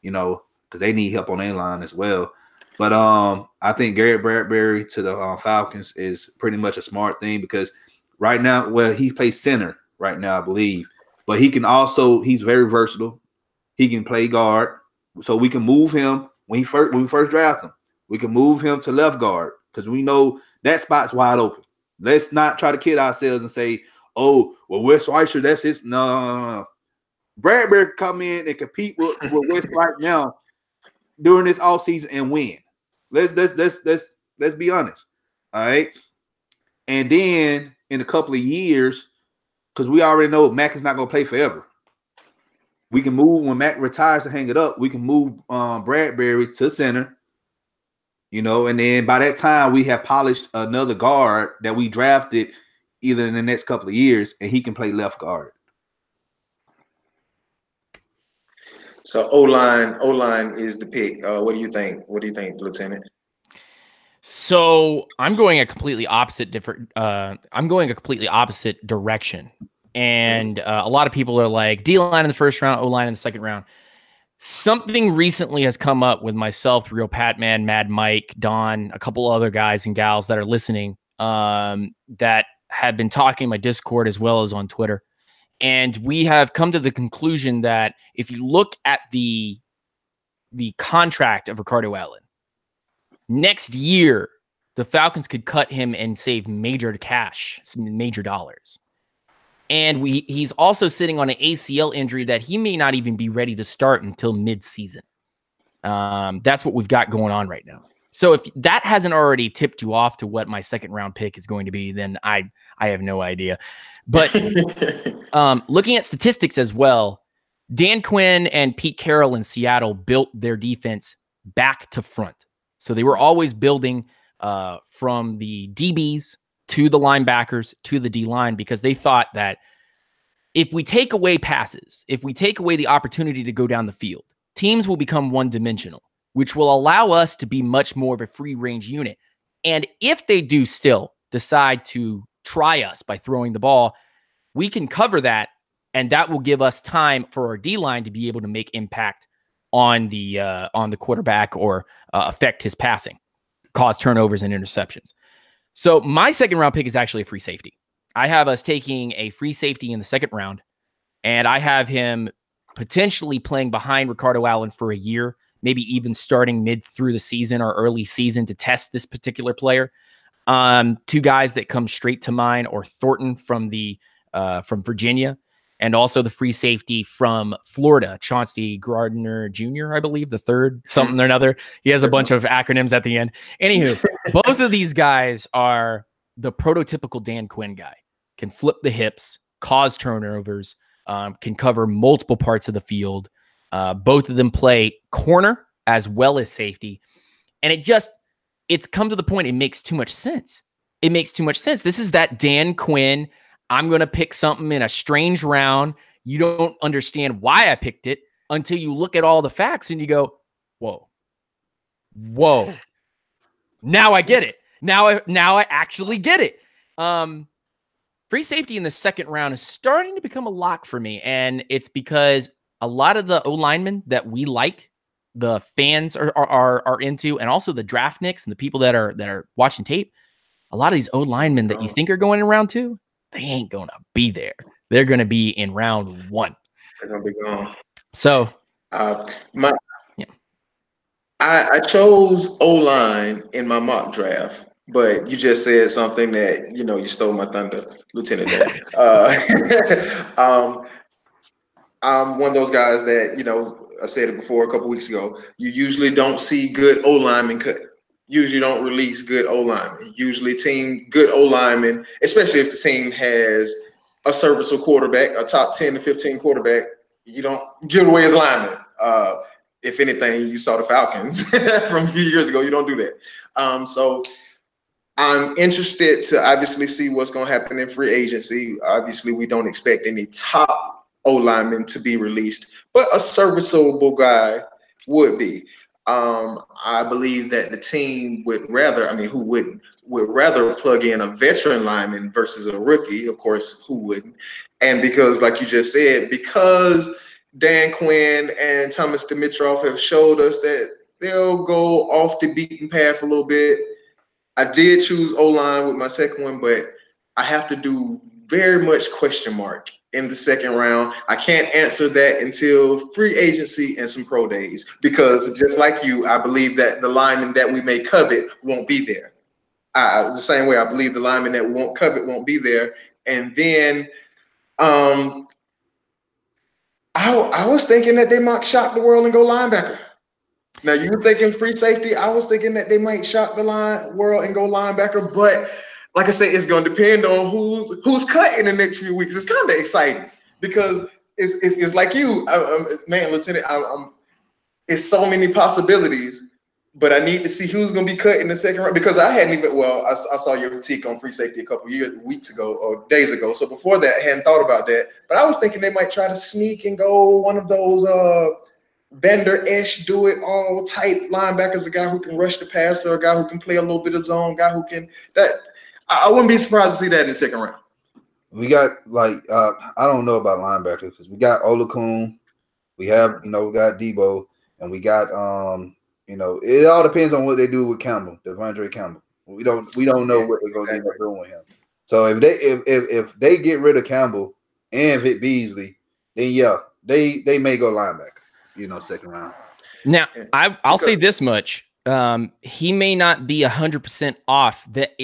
S2: because they need help on their line as well. But I think Garrett Bradbury to the Falcons is pretty much a smart thing because right now, well, he plays center right now, I believe, but he's very versatile. He can play guard. So we can move him when we first draft him. We can move him to left guard because we know that spot's wide open. Let's not try to kid ourselves and say, "Oh, well, Wes Schweitzer, that's his." No. Bradbury come in and compete with Wes right now during this offseason and win. Let's be honest. All right. And then in a couple of years, because we already know Mac is not going to play forever. We can move when Mac retires to hang it up. We can move Bradbury to center, and then by that time we have polished another guard that we drafted either in the next couple of years, and he can play left guard.
S1: So O-line is the pick. What do you think? What do you think, Lieutenant?
S3: So I'm going a completely opposite direction. And a lot of people are like, D-line in the first round, O-line in the second round. Something recently has come up with myself, Real Pat Man, Mad Mike, Don, a couple other guys and gals that are listening that have been talking in my Discord as well as on Twitter. And we have come to the conclusion that if you look at the contract of Ricardo Allen, next year, the Falcons could cut him and save major cash, some major dollars. And he's also sitting on an ACL injury that he may not even be ready to start until mid-season. That's what we've got going on right now. So if that hasn't already tipped you off to what my second round pick is going to be, then I have no idea. But looking at statistics as well, Dan Quinn and Pete Carroll in Seattle built their defense back to front. So they were always building from the DBs to the linebackers, to the D-line, because they thought that if we take away passes, if we take away the opportunity to go down the field, teams will become one-dimensional, which will allow us to be much more of a free-range unit. And if they do still decide to try us by throwing the ball, we can cover that, and that will give us time for our D-line to be able to make impact on the quarterback or affect his passing, cause turnovers and interceptions. So my second round pick is actually a free safety. I have us taking a free safety in the second round, and I have him potentially playing behind Ricardo Allen for a year, maybe even starting mid through the season or early season to test this particular player. Two guys that come straight to mind are Thornton from Virginia, and also the free safety from Florida, Chauncey Gardner Jr., I believe, the third, something or another. He has a bunch of acronyms at the end. Anywho, both of these guys are the prototypical Dan Quinn guy. Can flip the hips, cause turnovers, can cover multiple parts of the field. Both of them play corner as well as safety. And it's come to the point it makes too much sense. It makes too much sense. This is that Dan Quinn, I'm going to pick something in a strange round. You don't understand why I picked it until you look at all the facts and you go, whoa. Now I get it. Now I actually get it. Free safety in the second round is starting to become a lock for me. And it's because a lot of the O-linemen that we like, the fans are into, and also the draft nicks and the people that are watching tape, a lot of these O-linemen that you think are going in round two, they ain't going to be there. They're going to be in round one.
S1: They're going to be gone.
S3: So,
S1: I chose O-line in my mock draft, but you just said something that, you stole my thunder, Lieutenant Dan. I'm one of those guys that, I said it before a couple weeks ago, you usually don't see good O-linemen cut. Usually don't release good O-linemen. Usually good O-linemen, especially if the team has a serviceable quarterback, a top 10 to 15 quarterback, You don't give away his lineman. If anything, you saw the Falcons from a few years ago. You don't do that. So I'm interested to obviously see what's going to happen in free agency. Obviously, we don't expect any top O linemen to be released, but a serviceable guy would be. I believe that the team would rather, who wouldn't, would rather plug in a veteran lineman versus a rookie. Of course, who wouldn't? And because, like you just said, because Dan Quinn and Thomas Dimitroff have showed us that they'll go off the beaten path a little bit. I did choose O-line with my second one, but I have to do very much question mark in the second round. I can't answer that until free agency and some pro days, because just like you, I believe that the lineman that we may covet won't be there. The same way I believe the lineman that we won't covet won't be there. And then I was thinking that they might shock the world and go linebacker. Now, you were thinking free safety. I was thinking that they might shock the world and go linebacker. But like I said, it's going to depend on who's cut in the next few weeks. It's kind of exciting because it's like you, man, Lieutenant. It's so many possibilities, but I need to see who's going to be cut in the second round, because I hadn't even. Well, I saw your critique on free safety a couple weeks ago or days ago. So before that, I hadn't thought about that. But I was thinking they might try to sneak and go one of those Bender-ish, do it all type linebackers, a guy who can rush the passer, a guy who can play a little bit of zone, guy who can that. I wouldn't be surprised to see that in the second round.
S2: We got I don't know about linebackers because we got Olakun, we have we got Debo, and we got it all depends on what they do with Campbell, Devondre Campbell. We don't know what they're going to end up doing with him. So if they get rid of Campbell and Vic Beasley, then yeah, they may go linebacker. Second round.
S3: Now, I'll say this much: he may not be 100% off. That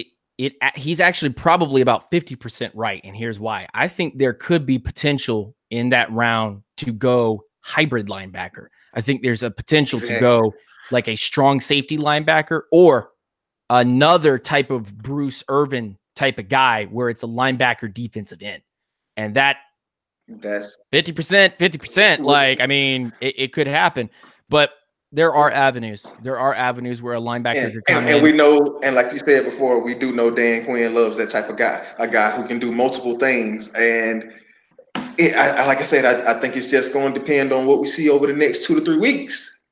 S3: he's actually probably about 50% right, and here's why. I think there could be potential in that round to go hybrid linebacker. I think there's a potential to go like a strong safety linebacker or another type of Bruce Irvin type of guy where it's a linebacker defensive end, and that's 50%. Like, it could happen, but there are avenues. There are avenues where a linebacker could come in.
S1: And we know, and like you said before, we do know Dan Quinn loves that type of guy, a guy who can do multiple things. And like I said, I think it's just going to depend on what we see over the next 2 to 3 weeks.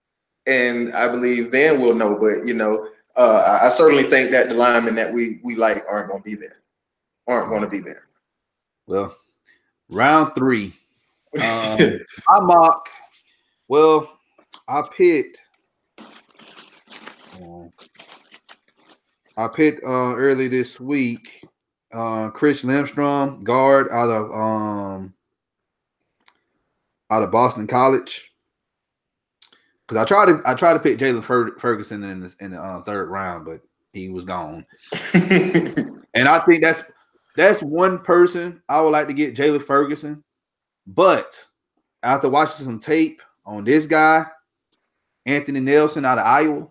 S1: And I believe then we'll know. But, I certainly think that the linemen that we like aren't going to be there.
S2: Well, round 3. My mock. Well, I picked early this week Chris Limstrom, guard out of Boston College. Because I tried to pick Jalen Ferguson in the third round, but he was gone. And I think that's one person I would like to get, Jalen Ferguson. But after watching some tape on this guy, Anthony Nelson out of Iowa,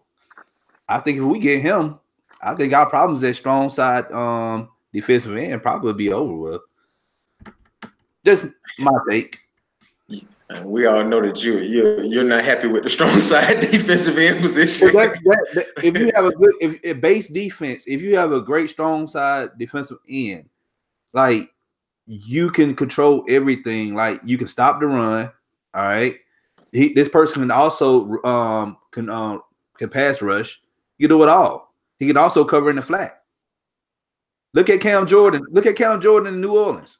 S2: I think if we get him, I think our problems at strong side defensive end probably be over with. Just my take.
S1: We all know that you're not happy with the strong side defensive end position.
S2: If you have a base defense, if you have a great strong side defensive end, like you can control everything. Like you can stop the run. All right. This person can also can pass rush. You can do it all. He can also cover in the flat. Look at Cam Jordan. Look at Cam Jordan in New Orleans.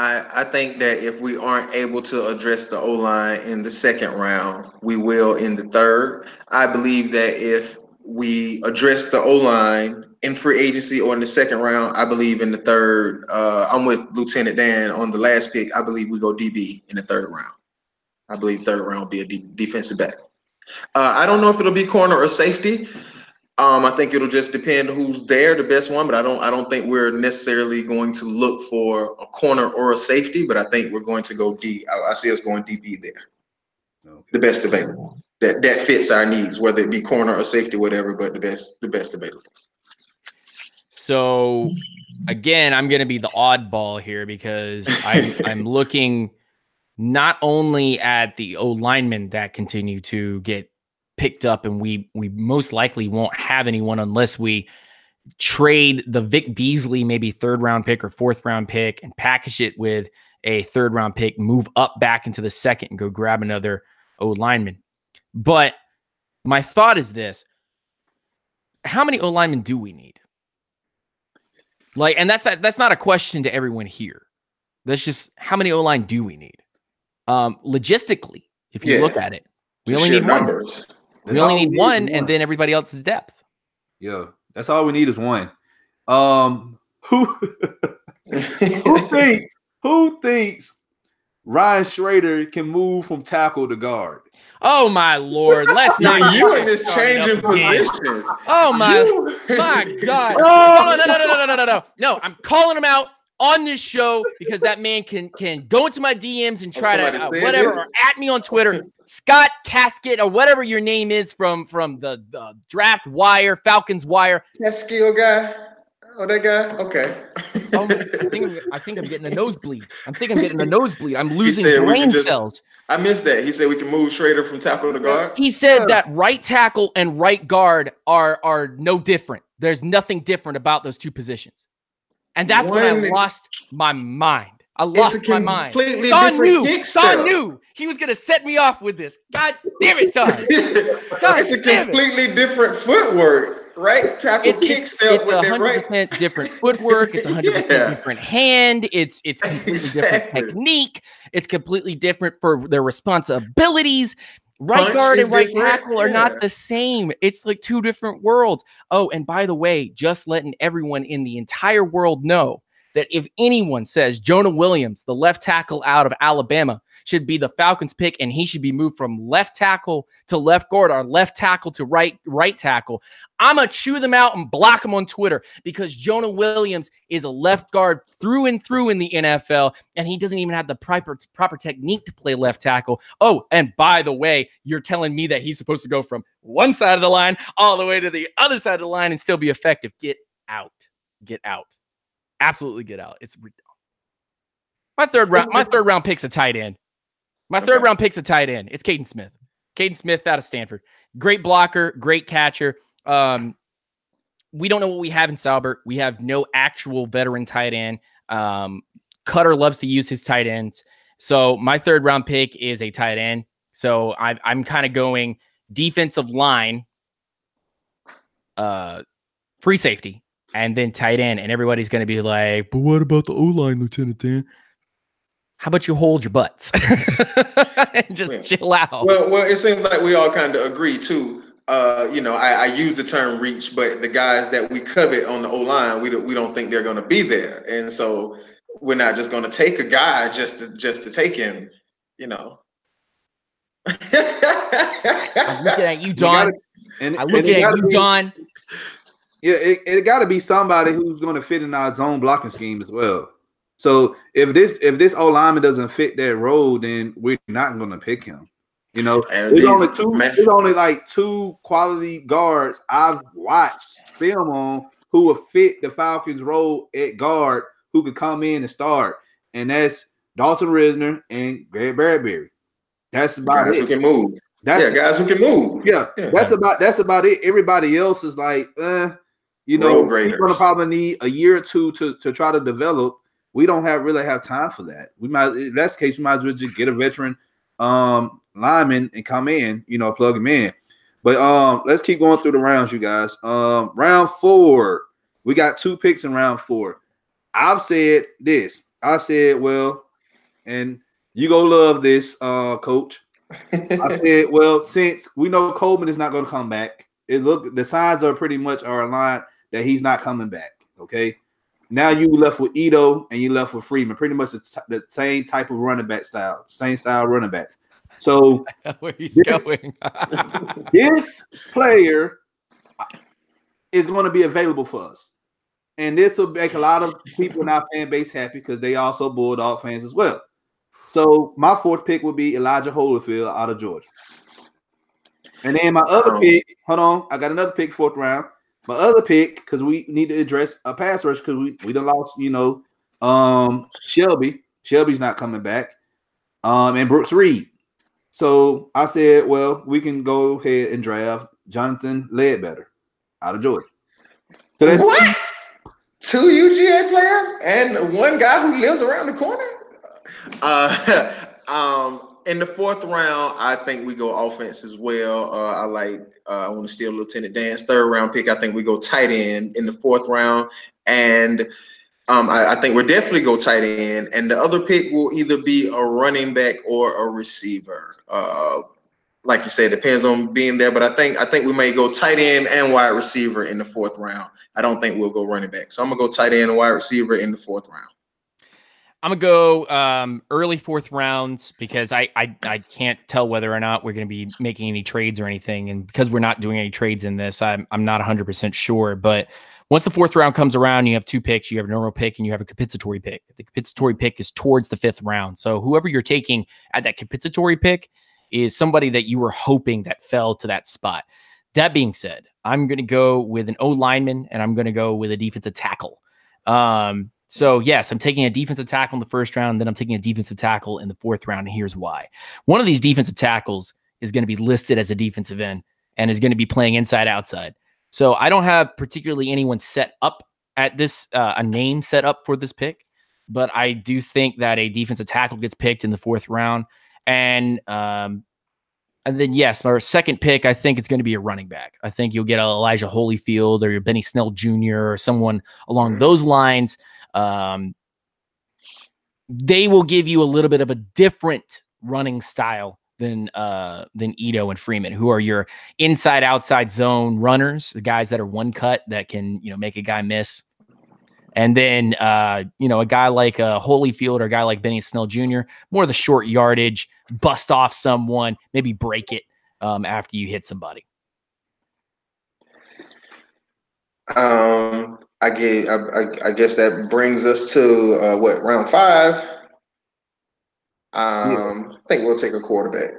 S1: I think that if we aren't able to address the O-line in the second round, we will in the third. I believe that if we address the O-line in free agency or in the second round, I believe in the third. I'm with Lieutenant Dan on the last pick. I believe we go DB in the third round. I believe third round will be a defensive back. I don't know if it'll be corner or safety. I think it'll just depend who's there, the best one. But I don't think we're necessarily going to look for a corner or a safety. But I think we're going to go D. I see us going DB there. Okay. The best available that fits our needs, whether it be corner or safety, whatever. But the best available.
S3: So again, I'm going to be the oddball here because I'm looking not only at the O linemen that continue to get picked up, and we most likely won't have anyone unless we trade the Vic Beasley, maybe 3rd round pick or 4th round pick, and package it with a 3rd round pick, move up back into the 2nd and go grab another O lineman. But my thought is this: how many O linemen do we need? Like, and that's not a question to everyone here. That's just how many O line do we need? Logistically, if you look at it, we only need numbers. We only need one, and then everybody else is depth.
S2: Yeah, that's all we need is one. Who thinks Ryan Schrader can move from tackle to guard?
S3: Oh my Lord! Let's not.
S1: You in this changing positions.
S3: Oh my God! Oh, no! I'm calling him out on this show because that man can go into my DMs and try to whatever, or at me on Twitter, Scott Casket or whatever your name is from the Draft Wire, Falcons Wire.
S1: Castillo guy. Oh, that guy. Okay.
S3: I think I'm getting a nosebleed. I'm losing brain cells.
S1: I missed that. He said we can move Schrader from tackle to guard.
S3: He said that right tackle and right guard are no different. There's nothing different about those two positions. And that's when I lost my mind. Don knew he was going to set me off with this. God damn it, Don.
S1: It's a completely different footwork, right? Tackle kick step with it, right?
S3: 100% different footwork. It's 100% different hand. It's completely different technique. It's completely different for their responsibilities. Right guard and right tackle are not the same. It's like two different worlds. Oh, and by the way, just letting everyone in the entire world know that if anyone says Jonah Williams, the left tackle out of Alabama, should be the Falcons pick and he should be moved from left tackle to left guard or left tackle to right tackle, I'm going to chew them out and block them on Twitter because Jonah Williams is a left guard through and through in the NFL, and he doesn't even have the proper technique to play left tackle. Oh, and by the way, you're telling me that he's supposed to go from one side of the line all the way to the other side of the line and still be effective. Get out. Absolutely get out. It's my third round pick's a tight end. Third round pick's a tight end. It's Caden Smith. Caden Smith out of Stanford. Great blocker, great catcher. We don't know what we have in Salbert. We have no actual veteran tight end. Cutter loves to use his tight ends. So my 3rd round pick is a tight end. So I'm kind of going defensive line, free safety, and then tight end. And everybody's going to be like, but what about the O-line, Lieutenant Dan? How about you hold your butts and just chill out?
S1: Well, it seems like we all kind of agree too. I use the term reach, but the guys that we covet on the O-line, we don't think they're going to be there, and so we're not just going to take a guy just to take him. I'm
S3: looking at you, Don. I'm looking at you, Don.
S2: Yeah, it got to be somebody who's going to fit in our zone blocking scheme as well. So if this O lineman doesn't fit that role, then we're not going to pick him. There's only like 2 quality guards I've watched film on who will fit the Falcons' role at guard, who could come in and start, and that's Dalton Risner and Greg Bradbury. That's about
S1: guys
S2: it.
S1: Who can move. Guys who can move.
S2: Yeah. That's about it. Everybody else is like, we're going to probably need a year or 2 to try to develop. We don't really have time for that. In that case, we might as well just get a veteran lineman and come in, plug him in. But let's keep going through the rounds, you guys. Round 4, we got 2 picks in round 4. I've said this. I said, well, and you go love this, coach. I said, well, since we know Coleman is not going to come back, the signs are pretty much aligned that he's not coming back. Okay. Now you left with Ito and you left with Freeman, pretty much the same type of running back style, same style running back. So
S3: where he's going.
S2: This player is going to be available for us. And this will make a lot of people in our fan base happy because they also Bulldog fans as well. So my 4th pick would be Elijah Holyfield out of Georgia. And then my other pick, hold on, I got another pick, 4th round. My other pick, because we need to address a pass rush because we done lost, Shelby. Shelby's not coming back. and Brooks Reed. So I said, well, we can go ahead and draft Jonathan Ledbetter out of Georgia. So that's
S1: what? 2 UGA players and one guy who lives around the corner? In the 4th round, I think we go offense as well. I want to steal Lieutenant Dan's 3rd round pick. I think we go tight end in the 4th round. And I think we'll definitely go tight end. And the other pick will either be a running back or a receiver. Like you said, depends on being there. But I think we may go tight end and wide receiver in the 4th round. I don't think we'll go running back. So I'm going to go tight end and wide receiver in the 4th round.
S3: I'm gonna go early 4th rounds because I can't tell whether or not we're gonna be making any trades or anything, and because we're not doing any trades in this, I'm not 100% sure. But once the 4th round comes around, you have 2 picks. You have a normal pick and you have a compensatory pick. The compensatory pick is towards the 5th round. So whoever you're taking at that compensatory pick is somebody that you were hoping that fell to that spot. That being said, I'm gonna go with an O lineman and I'm gonna go with a defensive tackle. So yes, I'm taking a defensive tackle in the 1st round, then I'm taking a defensive tackle in the 4th round, and here's why. One of these defensive tackles is going to be listed as a defensive end and is going to be playing inside-outside. So I don't have particularly anyone set up at this, a name set up for this pick, but I do think that a defensive tackle gets picked in the 4th round. And then, yes, our 2nd pick, I think it's going to be a running back. I think you'll get Elijah Holyfield or your Benny Snell Jr. or someone along those lines. They will give you a little bit of a different running style than Ito and Freeman, who are your inside outside zone runners, the guys that are one cut that can, make a guy miss. And then, a guy like Holyfield or a guy like Benny Snell Jr., more of the short yardage, bust off someone, maybe break it after you hit somebody.
S1: I guess that brings us to round 5. I think we'll take a quarterback.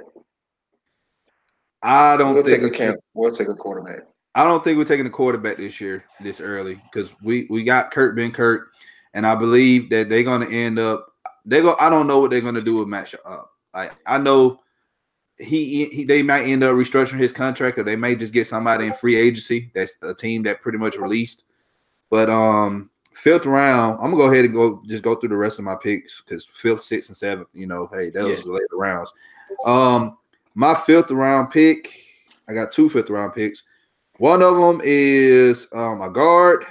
S1: We'll take a quarterback.
S2: I don't think we're taking a quarterback this early, because we got Kurt Benkert, and I believe that they're going to end up. I don't know what they're going to do with Matt Schaub. I know they might end up restructuring his contract, or they may just get somebody in free agency. That's a team that pretty much released. But 5th round, I'm gonna go ahead and go through the rest of my picks, because 5th, 6th, and 7th, hey, that was the later rounds. My 5th round pick, I got 2 5th round picks. One of them is a guard,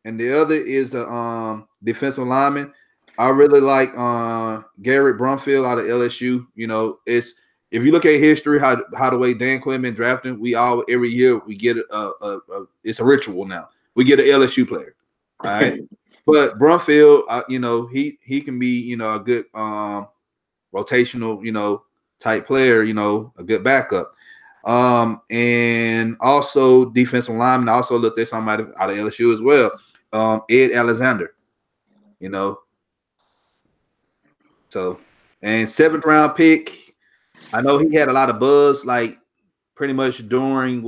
S2: and the other is a defensive lineman. I really like Garrett Brumfield out of LSU. If you look at history, how the way Dan Quinn been drafting, every year we get it's a ritual now. We get an LSU player, all right? But Brumfield, he can be, a good rotational, type player, a good backup. And also defensive lineman. I also looked at somebody out of LSU as well, Ed Alexander, So, and 7th round pick, I know he had a lot of buzz, like pretty much during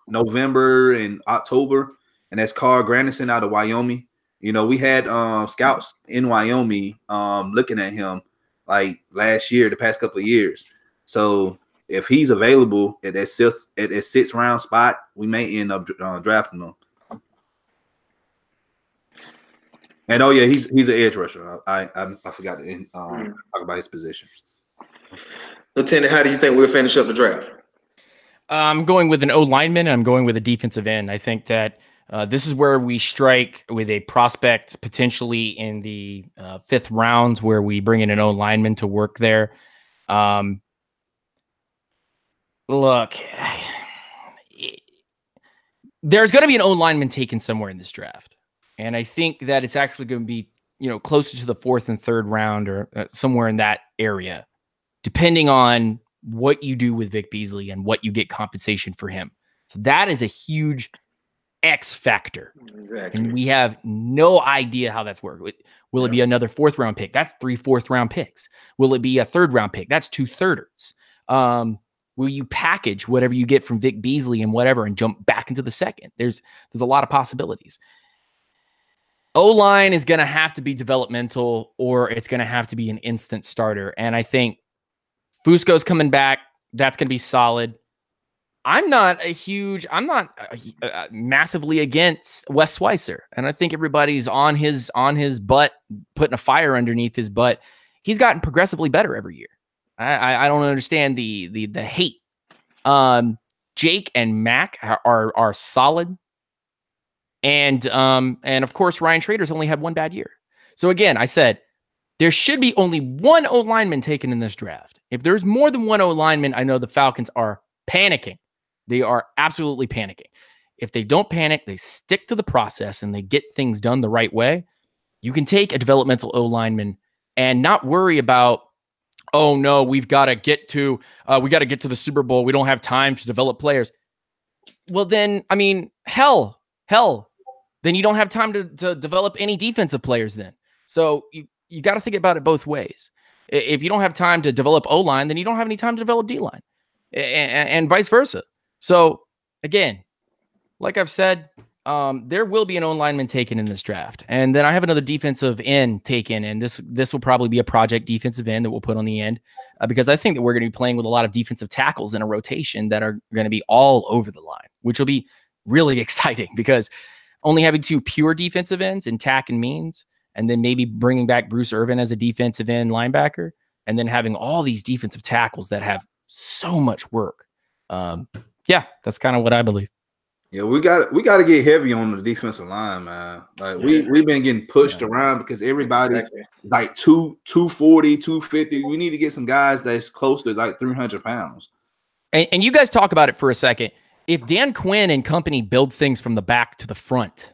S2: November and October. And that's Carl Granderson out of Wyoming. We had scouts in Wyoming looking at him like last year, the past couple of years. So if he's available at that 6th round spot, we may end up drafting him. And he's an edge rusher. I forgot to talk about his position.
S1: Lieutenant, how do you think we'll finish up the draft?
S3: I'm going with an O lineman. I'm going with a defensive end. I think that this is where we strike with a prospect potentially in the 5th round, where we bring in an O lineman to work there. Look, there's going to be an O lineman taken somewhere in this draft. And I think that it's actually going to be, closer to the 4th and 3rd round, or somewhere in that area, depending on what you do with Vic Beasley and what you get compensation for him. So that is a huge X factor.
S1: Exactly.
S3: And we have no idea how that's working. Will it be another 4th round pick? That's 3 4th round picks. Will it be a 3rd round pick? That's 2 thirders. Will you package whatever you get from Vic Beasley and whatever and jump back into the 2nd? There's a lot of possibilities. O-line is going to have to be developmental, or it's going to have to be an instant starter. And I think Fusco's coming back. That's going to be solid. I'm not massively against Wes Schweitzer. And I think everybody's on his butt, putting a fire underneath his butt. He's gotten progressively better every year. I don't understand the hate. Jake and Mac are solid. And of course, Ryan Trader's only had one bad year. So again, I said there should be only one O lineman taken in this draft. If there's more than one O lineman, I know the Falcons are panicking. They are absolutely panicking. If they don't panic, they stick to the process and they get things done the right way. You can take a developmental O lineman and not worry about, oh no, we've got to get to the Super Bowl. We don't have time to develop players. Well, then, I mean, hell. Then you don't have time to develop any defensive players then. So you got to think about it both ways. If you don't have time to develop O-line, then you don't have any time to develop D-line and vice versa. So again, like I've said, there will be an O-lineman taken in this draft. And then I have another defensive end taken, and this will probably be a project defensive end that we'll put on the end because I think that we're going to be playing with a lot of defensive tackles in a rotation that are going to be all over the line, which will be really exciting because only having two pure defensive ends in Tack and Means, and then maybe bringing back Bruce Irvin as a defensive end linebacker, and then having all these defensive tackles that have so much work. Yeah, that's kind of what I believe.
S2: Yeah, we got to get heavy on the defensive line, man. Like we've been getting pushed around because everybody like 240, 250. We need to get some guys that's close to like 300 pounds.
S3: And you guys talk about it for a second. If Dan Quinn and company build things from the back to the front,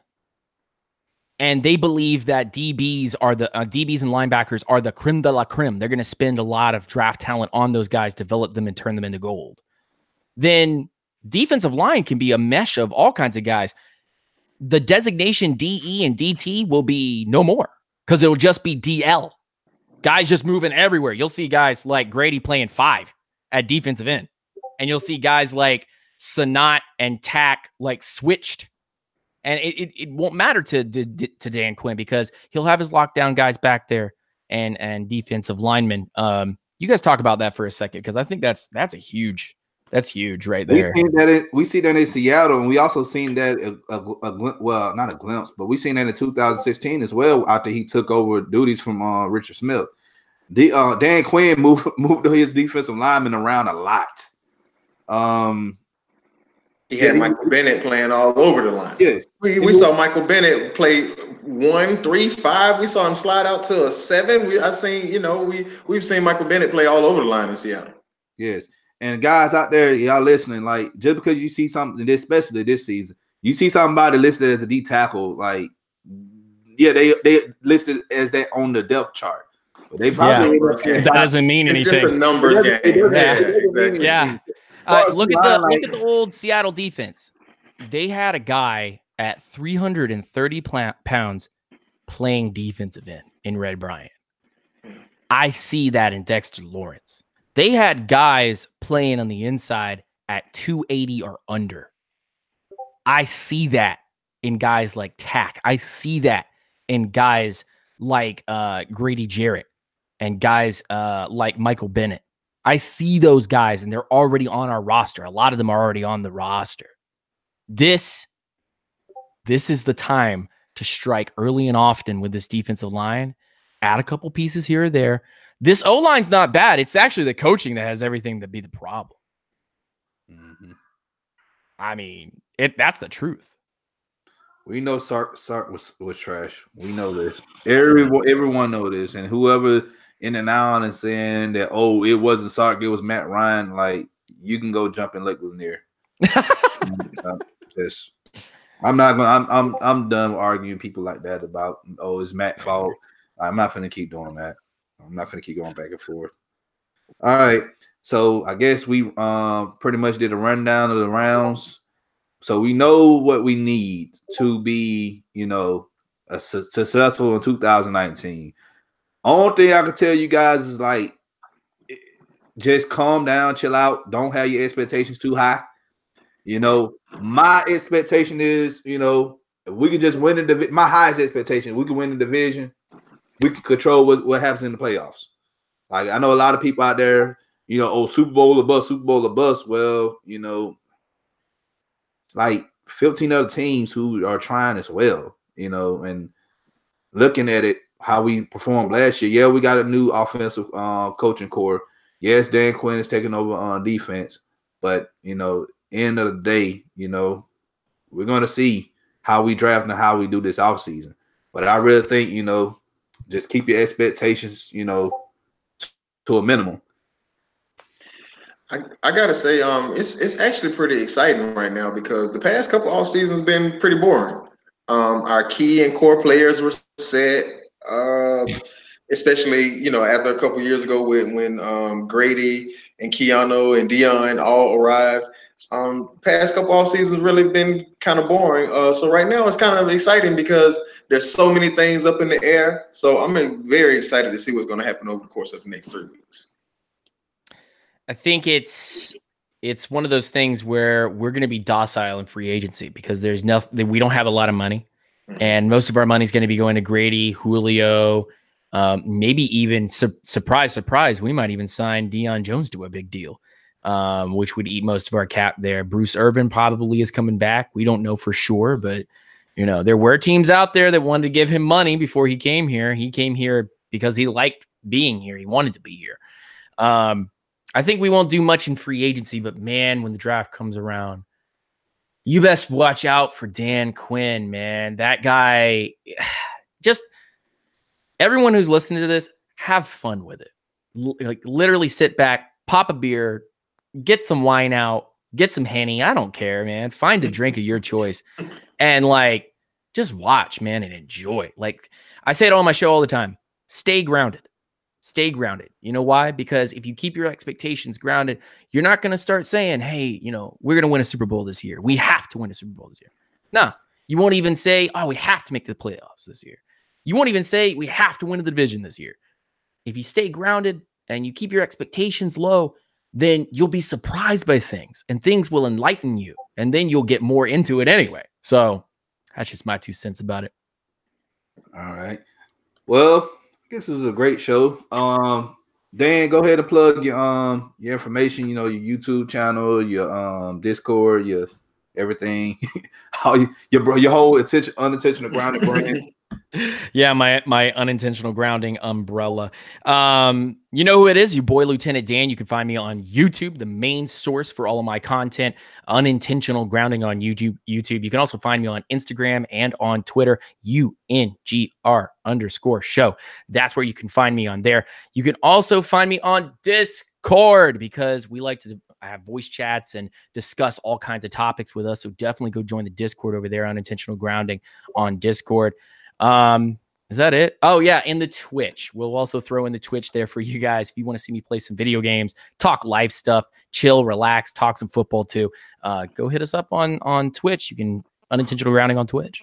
S3: and they believe that DBs and linebackers are the creme de la creme, they're going to spend a lot of draft talent on those guys, develop them, and turn them into gold. Then defensive line can be a mesh of all kinds of guys. The designation DE and DT will be no more because it will just be DL. Guys just moving everywhere. You'll see guys like Grady playing 5 at defensive end, and you'll see guys like Sanat and Tack like switched, and it won't matter to Dan Quinn because he'll have his lockdown guys back there and defensive linemen. You guys talk about that for a second because I think that's huge right there.
S2: We see that in Seattle, and we also seen that well, not a glimpse, but we seen that in 2016 as well after he took over duties from Richard Smith. Dan Quinn moved his defensive linemen around a lot.
S1: He had Michael Bennett playing all over the line.
S2: Yes.
S1: We saw Michael Bennett play 1, 3, 5. We saw him slide out to a 7. We've seen Michael Bennett play all over the line in Seattle.
S2: Yes. And guys out there, y'all listening, like just because you see something, especially this season, you see somebody listed as a D tackle, like they listed as that on the depth chart. But they probably
S3: that doesn't mean anything.
S1: It's just a numbers game.
S3: Yeah. Look at the old Seattle defense. They had a guy at 330 pounds playing defensive end in Red Bryant. I see that in Dexter Lawrence. They had guys playing on the inside at 280 or under. I see that in guys like Tack. I see that in guys like Grady Jarrett and guys like Michael Bennett. I see those guys, and they're already on our roster. A lot of them are already on the roster. This is the time to strike early and often with this defensive line. Add a couple pieces here or there. This O-line's not bad. It's actually the coaching that has everything to be the problem.
S2: Mm-hmm.
S3: I mean, that's the truth.
S2: We know Sark was trash. We know this. Everyone know this. And whoever in and out and saying that, oh, it wasn't Sark, it was Matt Ryan, like, you can go jump in Lake Lanier. I'm done arguing people like that about, oh, it's Matt's fault. I'm not going to keep doing that. I'm not going to keep going back and forth. All right. So I guess we pretty much did a rundown of the rounds. So we know what we need to be, successful in 2019. Only thing I can tell you guys is like, just calm down, chill out. Don't have your expectations too high. My expectation is, If we could just win the division, my highest expectation, we can win the division. We can control what happens in the playoffs. Like, I know a lot of people out there, Super Bowl or bust, Super Bowl or bust. Well, it's like 15 other teams who are trying as well, and looking at it, how we performed last year. Yeah, we got a new offensive coaching core. Yes, Dan Quinn is taking over on defense, but end of the day, we're going to see how we draft and how we do this offseason. But I really think, just keep your expectations, to a minimum.
S1: I gotta say, it's actually pretty exciting right now because the past couple off seasons been pretty boring. Our key and core players were set, especially after a couple years ago when Grady and Keanu and Dion all arrived. Past couple off seasons really been kind of boring. So right now it's kind of exciting because there's so many things up in the air. So I'm very excited to see what's going to happen over the course of the next 3 weeks.
S3: I think it's one of those things where we're going to be docile in free agency because there's nothing. We don't have a lot of money, and most of our money is going to be going to Grady, Julio, maybe even surprise. We might even sign Deion Jones to a big deal, which would eat most of our cap there. Bruce Irvin probably is coming back. We don't know for sure, but there were teams out there that wanted to give him money before he came here. He came here because he liked being here. He wanted to be here. I think we won't do much in free agency, but man, when the draft comes around, you best watch out for Dan Quinn, man. That guy, just everyone who's listening to this, have fun with it. Like literally sit back, pop a beer, get some wine out, get some Henny. I don't care, man. Find a drink of your choice and just watch, man, and enjoy. Like I say it on my show all the time, stay grounded. Stay grounded. You know why? Because if you keep your expectations grounded, you're not going to start saying, hey, we're going to win a Super Bowl this year. We have to win a Super Bowl this year. No, you won't even say, oh, we have to make the playoffs this year. You won't even say we have to win the division this year. If you stay grounded and you keep your expectations low, then you'll be surprised by things and things will enlighten you. And then you'll get more into it anyway. So that's just my 2 cents about it.
S2: All right. Well, I guess it was a great show. Dan, go ahead and plug your information, your YouTube channel, your Discord, your everything, your whole unintentional grounding brand.
S3: Yeah, my unintentional grounding umbrella. You know who it is? Your boy Lieutenant Dan. You can find me on YouTube, the main source for all of my content. Unintentional grounding on YouTube. You can also find me on Instagram and on Twitter, UNGR_show. That's where you can find me on there. You can also find me on Discord because we like to have voice chats and discuss all kinds of topics with us. So definitely go join the Discord over there, Unintentional Grounding on Discord. Is that it? Oh yeah. In the Twitch, we'll also throw in the Twitch there for you guys. If you want to see me play some video games, talk live stuff, chill, relax, talk some football too. Go hit us up on Twitch. You can Unintentional Grounding on Twitch.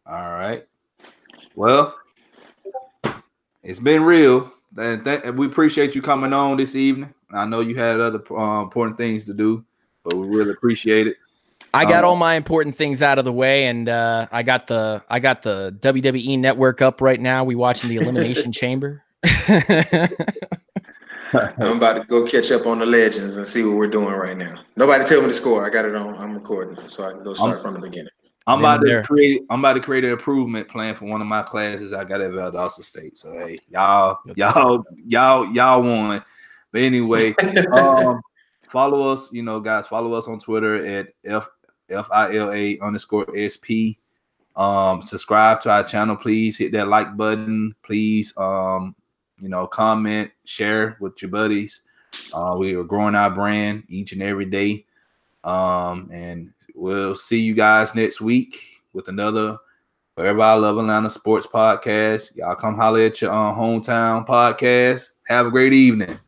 S2: All right. Well, it's been real. And we appreciate you coming on this evening. I know you had other important things to do, but we really appreciate it.
S3: I got all my important things out of the way, and I got the WWE Network up right now. We watching the Elimination Chamber.
S1: I'm about to go catch up on the legends and see what we're doing right now. Nobody tell me the score. I got it on. I'm recording it, so I can go start from the beginning.
S2: I'm about to create an improvement plan for one of my classes I got at Valdosta State. So hey, y'all won. But anyway, follow us, guys. Follow us on Twitter at FILA_SP. Subscribe to our channel, please. Hit that like button, please. Comment, share with your buddies. We are growing our brand each and every day. And we'll see you guys next week with another Forever I Love Atlanta Sports Podcast. Y'all come holler at your hometown podcast. Have a great evening.